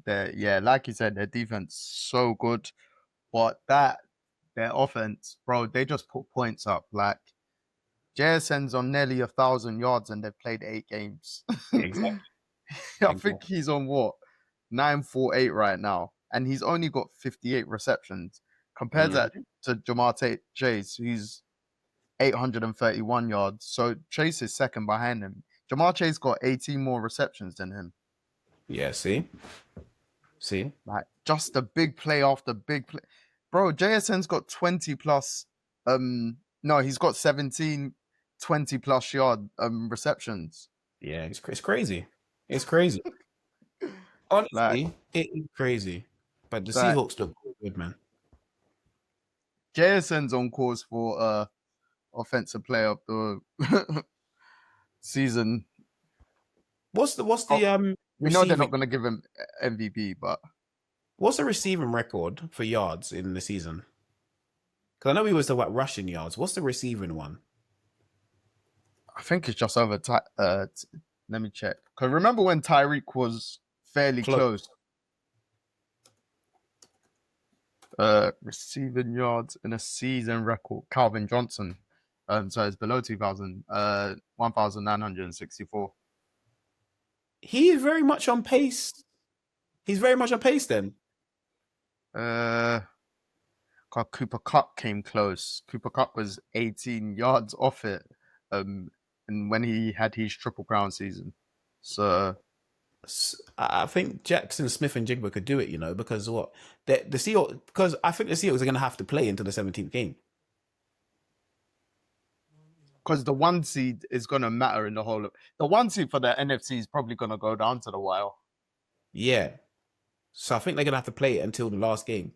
like you said, their defense so good, but their offense, bro, they just put points up. Like JSN's on nearly 1,000 yards and they've played 8 games. Exactly. I think he's on what 948 right now, and he's only got 58 receptions. Compared that to Jamar Chase, who's 831 yards. So Chase is second behind him. Jamar Chase got 18 more receptions than him. Yeah, see? Like just a big play after big play. Bro, JSN's got 20 plus no, he's got 17 20 plus yard receptions. Yeah, it's crazy. It's crazy. Honestly, it is crazy. But the Seahawks look good, man. JSN's on course for offensive player of the season. What's the we know they're not going to give him MVP, but what's the receiving record for yards in the season? Because I know we was talking about rushing yards. What's the receiving one? I think it's just over. Let me check. Because remember when Tyreek was fairly close. Receiving yards in a season record, Calvin Johnson. So it's below 2,000. 1,964. He is very much on pace. He's very much on pace then. Cooper Kupp came close. Cooper Kupp was 18 yards off it. And when he had his Triple Crown season. So I think Jackson Smith and Jigba could do it, because what the Seahawks, because I think the Seahawks are going to have to play into the 17th game. Because the 1 seed is going to matter in the whole of the 1 seed for the NFC is probably going to go down to the wire. Yeah. So I think they're going to have to play it until the last game.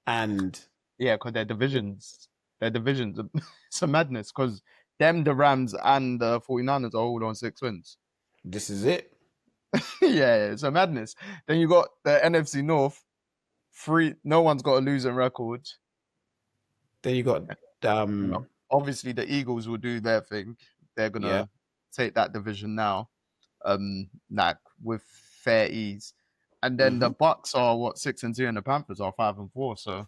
And yeah, because their divisions, it's a madness because them, the Rams and the 49ers are all on 6 wins. This is it. Yeah, it's a madness. Then you got the NFC North, no one's got a losing record. Then you got obviously the Eagles will do their thing. They're gonna take that division now, like with fair ease. And then the Bucks are 6-2, and the Panthers are 5-4.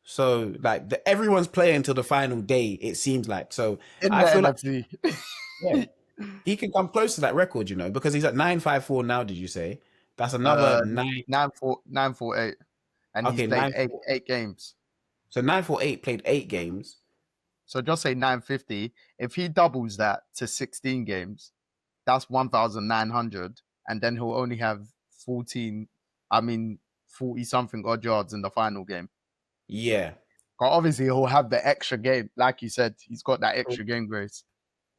So like everyone's playing until the final day. It seems like so. I feel NFC. Yeah, he can come close to that record, because he's at 954 now. Did you say that's another 948, and he's played 8 games. So 948 played 8 games. So just say 950. If he doubles that to 16 games, that's 1,900, and then he'll only have 40 something odd yards in the final game. Yeah. But obviously he'll have the extra game. Like you said, he's got that extra game grace.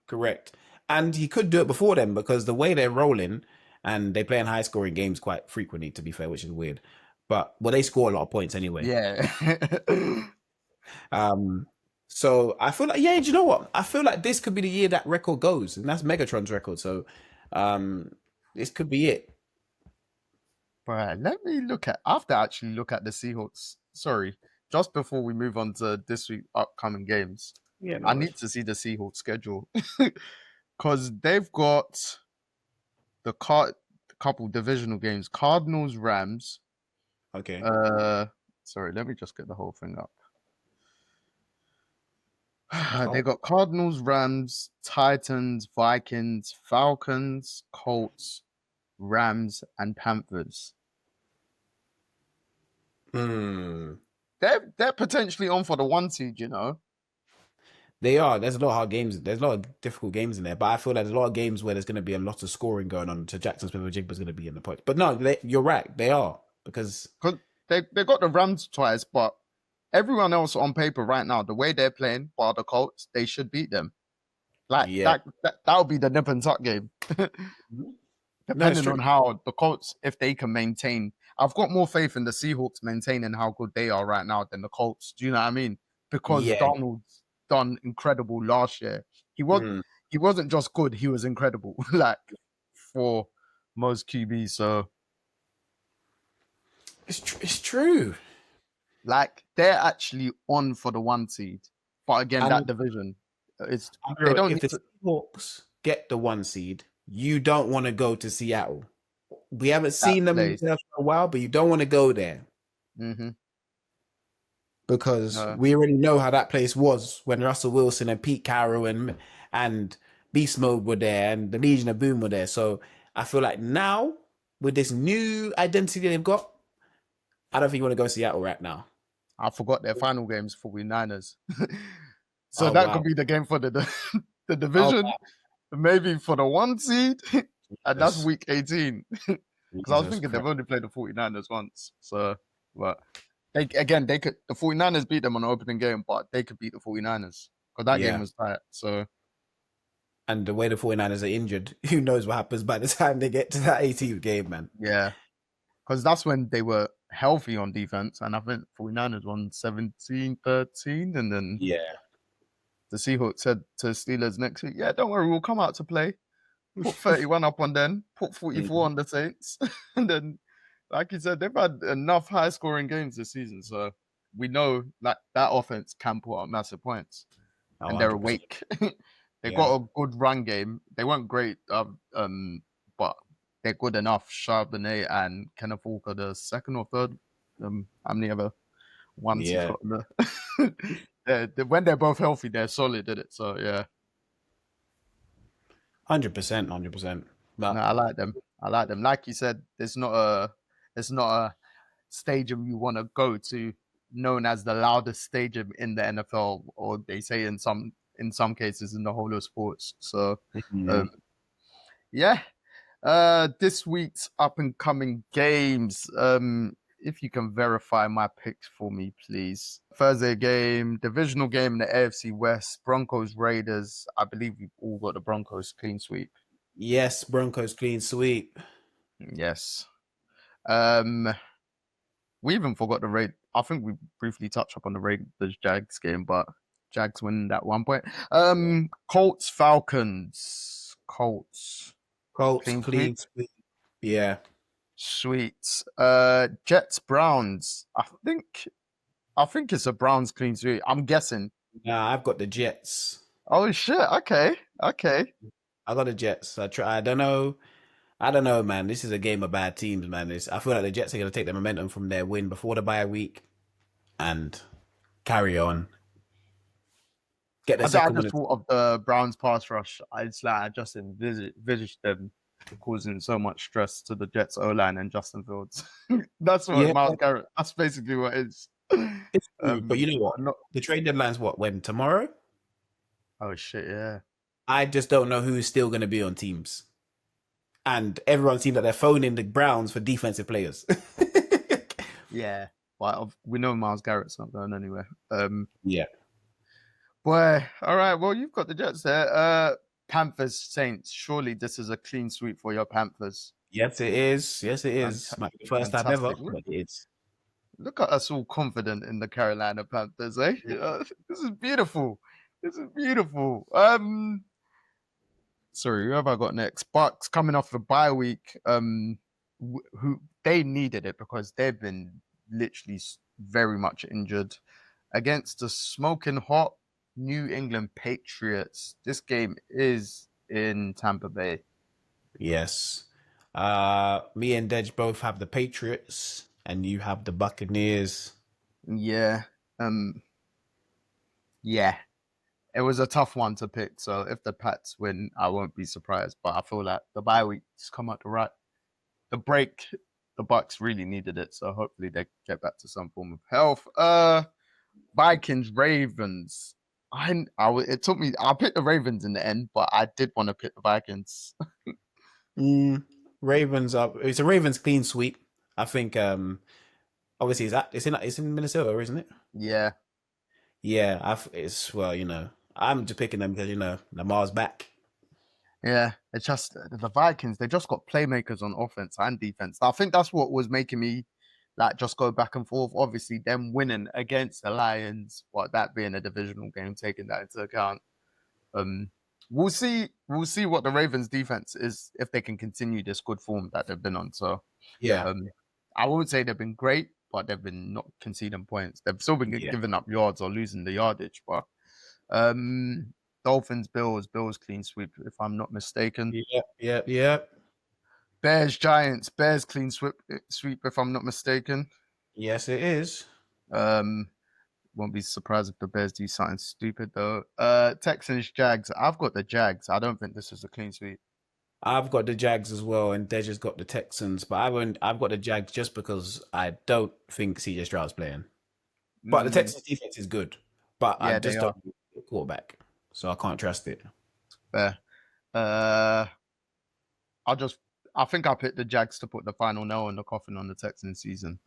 Correct. And he could do it before then because the way they're rolling and they play in high scoring games quite frequently, to be fair, which is weird. But they score a lot of points anyway. Yeah. So I feel like, do you know what? I feel like this could be the year that record goes, and that's Megatron's record. So this could be it. But let me I have to actually look at the Seahawks. Sorry, just before we move on to this week's upcoming games. Yeah, I need to see the Seahawks schedule because they've got the couple divisional games: Cardinals, Rams. Okay. Sorry, let me just get the whole thing up. They got Cardinals, Rams, Titans, Vikings, Falcons, Colts, Rams, and Panthers. They're potentially on for the 1 seed, They are. There's a lot of hard games. There's a lot of difficult games in there, but I feel like there's a lot of games where there's going to be a lot of scoring going on. So Jackson Smith-Jigba's going to be in the point. But no, you're right. They are because Because they got the Rams twice, but everyone else on paper right now, the way they're playing, bar the Colts, they should beat them. Like yeah, that'll be the nip and tuck game. no, it's Depending true. on how the Colts, if they can maintain. I've got more faith in the Seahawks maintaining how good they are right now than the Colts. Do you know what I mean? Because Yeah, Donald's done incredible last year. mm, He wasn't just good, he was incredible. Like for most QBs. So it's true. like they're actually on for the 1 seed. But again, that And division is they bro, don't if need the to. Seahawks get the 1 seed, you don't want to go to Seattle. We haven't That seen them in the place. playoffs for a while, but you don't want to go there Mm-hmm. because No, we already know how that place was when Russell Wilson and Pete Carroll and Beast Mode were there and the Legion of Boom were there. So I feel like now with this new identity they've got, I don't think you want to go to Seattle right now. I forgot their final games 49ers. So Oh that could wow! be the game for the the Oh division, maybe for the 1 seed. And that's Jesus, week 18. Because I was Jesus thinking they've Christ! only played the 49ers once. So, but they could, the 49ers beat them on the opening game, but they could beat the 49ers because that game Yeah, was tight. So, and the way the 49ers are injured, who knows what happens by the time they get to that 18th game, man. yeah, because that's when they were healthy on defense. And I think 49ers won 17-13. And then Yeah. the Seahawks said to Steelers next week, yeah, don't worry, we'll come out to play. Put 31 up on them, put 44 on the Saints. And then, like you said, they've had enough high scoring games this season. So we know that that offense can put up massive points. Oh, And they're 100%. awake. They Yeah. got a good run game. They weren't great, but they're good enough. Charbonnet and Kenneth Walker, the second or third. How many other ones he's Yeah. got in there? When they're both healthy, they're solid at it. So yeah. 100%. 100%. No, But I like them. I like them. Like you said, it's not a stadium you want to go to, known as the loudest stadium in the NFL, or they say in some cases in the whole of sports. So, Mhm. um, yeah. This week's up and coming games. If you can verify my picks for me, please. Thursday game, divisional game in the AFC West, Broncos Raiders. I believe we've all got the Broncos clean sweep. Yes, Broncos clean sweep. Yes. We even forgot the Raid. I think we briefly touched up on the Raiders Jags game, but Jags win that 1 point. Colts Falcons. Colts Colts clean sweep. clean sweep. Yeah. Sweet. Jets Browns. I think it's a Browns clean sweep. I'm guessing. Nah, I've got the Jets. Oh shit. Okay. Okay. I got the Jets. I don't know. I don't know, man. This is a game of bad teams, man. I feel like the Jets are going to take the momentum from their win before the bye week and carry on. Get their I second just win. thought of the Browns pass rush. I just envisaged them causing so much stress to the Jets O line and Justin Fields. That's what Yeah, Miles Garrett. That's basically what it is. it's true. But you know what? Not, The trade deadline's what? When? Tomorrow? oh shit, yeah. I just don't know who's still going to be on teams. And everyone seems that they're phoning the Browns for defensive players. Yeah. Well, we know Miles Garrett's not going anywhere. Yeah. Boy, all right. Well, you've got the Jets there. Panthers Saints. Surely this is a clean sweep for your Panthers. Yes, it is. Yes, it is. Might be the first time ever, Fantastic. but it is. Look at us all confident in the Carolina Panthers, eh? This is beautiful. This is beautiful. Sorry, who have I got next? Bucks coming off the bye week. Who they needed it because they've been literally very much injured against the smoking hot New England Patriots. This game is in Tampa Bay. Yes. Me and Dej both have the Patriots, and you have the Buccaneers. Yeah. Yeah. It was a tough one to pick. So if the Pats win, I won't be surprised. But I feel like the bye week has come out the break. The Bucks really needed it. So hopefully they get back to some form of health. Vikings, Ravens. It took me. I picked the Ravens in the end, but I did want to pick the Vikings. Ravens up. It's a Ravens clean sweep. I think. Obviously, it's in Minnesota, isn't it? Yeah, Yeah. It's I'm just picking them because Lamar's back. yeah. It's just the Vikings. They just got playmakers on offense and defense. I think that's what was making me like just go back and forth. Obviously, them winning against the Lions, what that being a divisional game, taking that into account. Um, we'll see. We'll see what the Ravens' defense is if they can continue this good form that they've been on. So, Yeah. I won't say they've been great, but they've been not conceding points. They've still been Yeah. giving up yards or losing the yardage. But Dolphins, Bills clean sweep if I'm not mistaken. Yeah. Bears, Giants, Bears clean sweep if I'm not mistaken. Yes, it is. Won't be surprised if the Bears do something stupid though. Texans, Jags. I've got the Jags. I don't think this is a clean sweep. I've got the Jags as well, and Dej has got the Texans, but I've got the Jags just because I don't think CJ Stroud's playing. But the Texans defense is good, but I just don't think the quarterback, so I can't trust it. Fair. I think I picked the Jags to put the final nail in the coffin on the Texans season.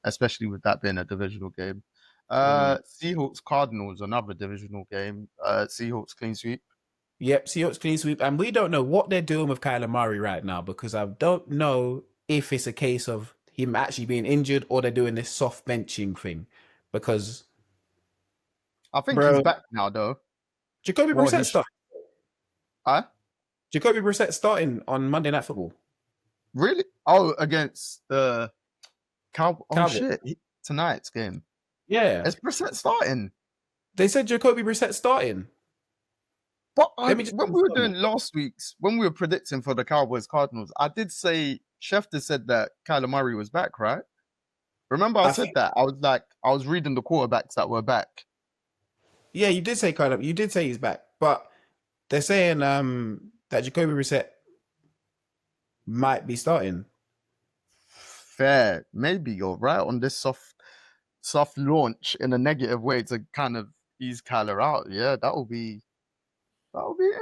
Especially with that being a divisional game. Seahawks, Cardinals, another divisional game. Seahawks clean sweep. Yep, Seahawks clean sweep, and we don't know what they're doing with Kyler Murray right now because I don't know if it's a case of him actually being injured or they're doing this soft benching thing. Because I think he's back now, though. Jacoby Brissett starting. Huh? Jacoby Brissett starting on Monday Night Football. Really? Oh, against the Cowboys. Oh shit! Tonight's game. Yeah, is Brissett starting? They said Jacoby Brissett starting. But when we were doing last week's, when we were predicting for the Cowboys Cardinals, I did say Schefter said that Kyler Murray was back, right? Remember I said that? I was reading the quarterbacks that were back. Yeah, you did say Kyler. You did say he's back, but they're saying that Jacoby Brissett might be starting. Fair. Maybe you're right on this soft launch in a negative way to kind of ease Kyler out. Yeah, that'll be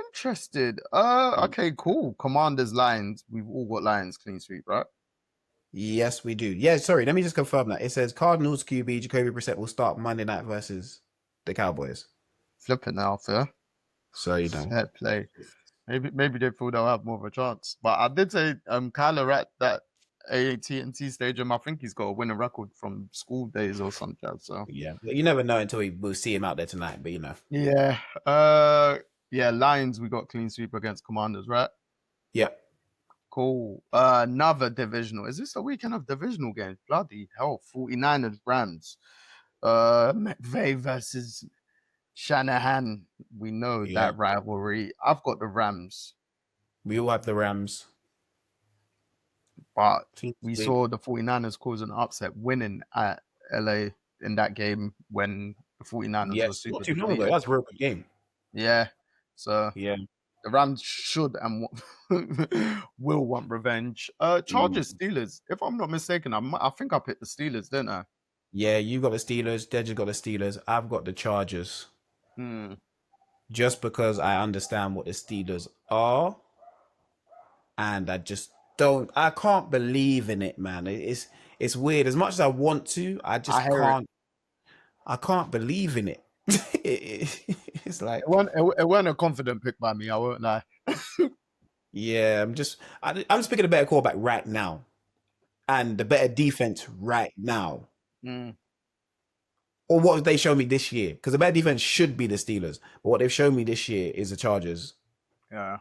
interested. Okay, cool. Commanders, Lions. We've all got Lions clean sweep, right? Yes, we do. Yeah, sorry. Let me just confirm that. It says Cardinals QB Jacoby Brissett will start Monday night versus the Cowboys. Flipping now, fair. So you know, fair play. Maybe they feel they'll have more of a chance. But I did say Kyler at that AT&T Stadium. I think he's got a winning record from school days or something. So yeah, you never know until we'll see him out there tonight. But you know, yeah, yeah. Lions, we got clean sweep against Commanders, right? Yeah. Cool. Another divisional. Is this a weekend of divisional games? Bloody hell. 49ers, Rams. McVay versus Shanahan. We know that rivalry. I've got the Rams. We all have the Rams. But we saw the 49ers cause an upset, winning at LA in that game when the 49ers were super not too long ago. That's a real good game. Yeah. So yeah, the Rams should and will want revenge. Chargers, Steelers. If I'm not mistaken, I think I picked the Steelers, didn't I? Yeah, you got the Steelers. Dej got the Steelers. I've got the Chargers. Just because I understand what the Steelers are, and I can't believe in it, man. It's weird. As much as I want to, I can't. I can't believe in it. It's like it wasn't a confident pick by me. I won't lie. Yeah, I'm just picking a better quarterback right now, and the better defense right now. Or what they show me this year, because the better defense should be the Steelers, but what they've shown me this year is the Chargers. Yeah,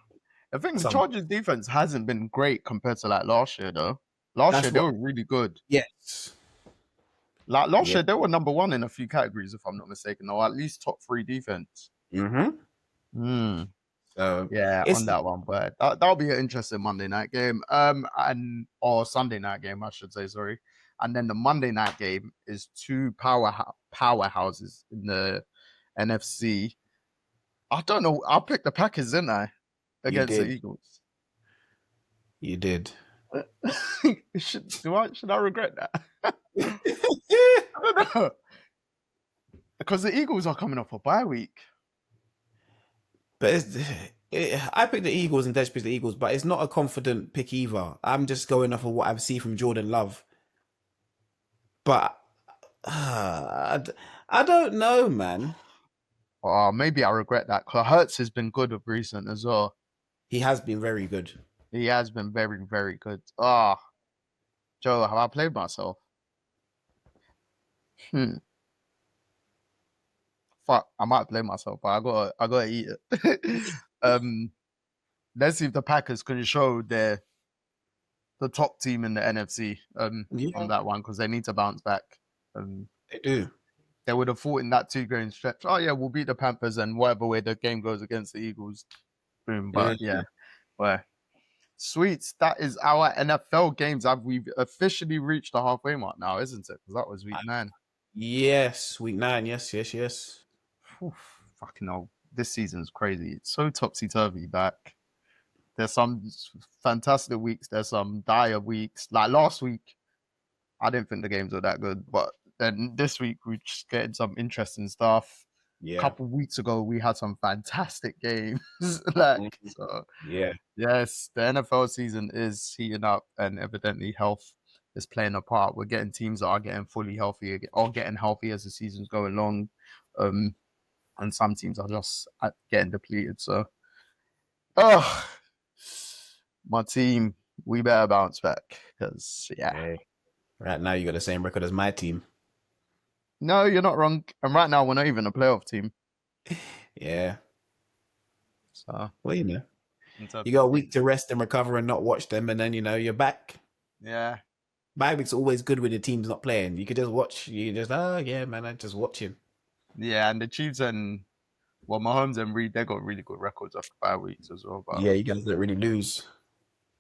I think the Chargers defense hasn't been great compared to like last year, though. Last year they were really good. Yes. Like last year, they were number one in a few categories, if I'm not mistaken, or at least top 3 defense. So yeah, on that one, but that'll be an interesting Monday night game, or Sunday night game, I should say. Sorry, and then the Monday night game is 2 powerhouses in the NFC. I don't know. I picked the Packers, didn't I, against the Eagles? You did. Should I regret that? I don't know. Because the Eagles are coming off a bye week. But I picked the Eagles and Des picked the Eagles, but it's not a confident pick either. I'm just going off of what I've seen from Jordan Love. But I don't know, man. Maybe I regret that. Because Hurts has been good of recent as well. He has been very good. He has been very, very good. Joe, have I played myself? Fuck, I might blame myself, but I gotta eat it. Let's see if the Packers can show they're the top team in the NFC on that one, because they need to bounce back. They do. They would have thought in that 2-game stretch, oh yeah, we'll beat the Panthers and whatever way the game goes against the Eagles. Boom. But well, sweet. That is our NFL games. We've officially reached the halfway mark now, isn't it? Because that was week 9. Yes, week 9. Yes. Fucking hell. This season's crazy. It's so topsy-turvy back. There's some fantastic weeks. There's some dire weeks. Like last week, I didn't think the games were that good. But then this week, we're just getting some interesting stuff. Yeah. A couple of weeks ago, we had some fantastic games. Yes, the NFL season is heating up, and evidently health is playing a part. We're getting teams that are getting fully healthy or getting healthy as the season's going along. And some teams are just getting depleted. So, my team, we better bounce back because, right now you got the same record as my team. No, you're not wrong. And right now we're not even a playoff team. Yeah. So, well, you got a week to rest and recover and not watch them, and then you're back. Yeah. Bye week's always good when the team's not playing. You could just watch. You just I'm just watching. Yeah, and the Chiefs and Mahomes and Reed, they got really good records after 5 weeks as well. But yeah, you guys don't really lose.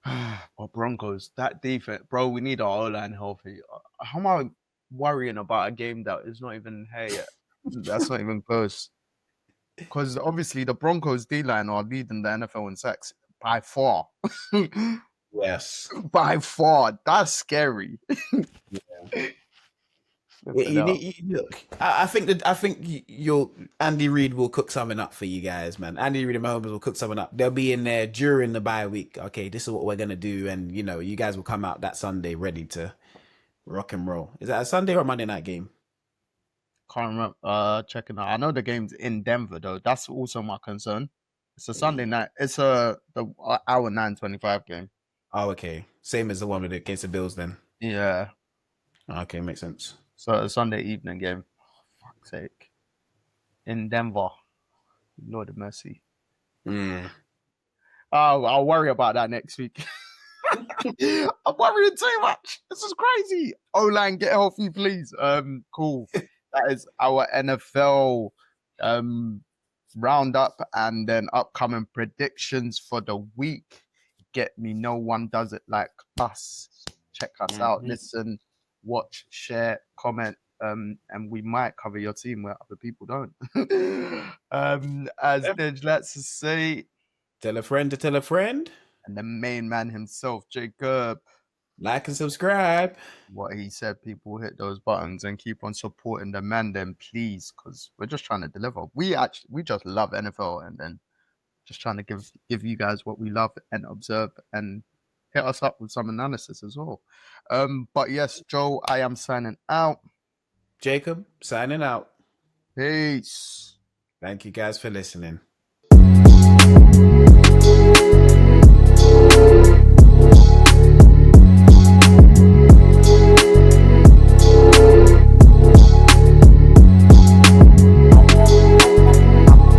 But Broncos, that defense, bro, we need our O-line healthy. How am I worrying about a game that is not even here yet? That's not even close. Because obviously the Broncos D-line are leading the NFL in sacks by far. Yes. By far. That's scary. Yeah. Look, I think your Andy Reid will cook something up for you guys, man. Andy Reid and Mahomes will cook something up. They'll be in there during the bye week. Okay, this is what we're gonna do, and you guys will come out that Sunday ready to rock and roll. Is that a Sunday or a Monday night game? Can't remember. Checking out. I know the game's in Denver though. That's also my concern. It's a Sunday night. It's the hour 9:25 game. Oh, okay. Same as the one against the Bills then. Yeah. Okay, makes sense. So a Sunday evening game. Oh, fuck's sake. In Denver. Lord of mercy. I'll worry about that next week. I'm worrying too much. This is crazy. O-line, get healthy, please. Cool. That is our NFL roundup and then upcoming predictions for the week. Get me. No one does it like us. Check us out. Listen, watch, share, comment, and we might cover your team where other people don't. As Nidge likes to say, tell a friend to tell a friend. And the main man himself, Jacob. Like and subscribe. What he said, people hit those buttons and keep on supporting the man then, please, because we're just trying to deliver. We just love NFL and then just trying to give you guys what we love and observe and hit us up with some analysis as well. But yes, Joe, I am signing out. Jacob, signing out. Peace. Thank you guys for listening.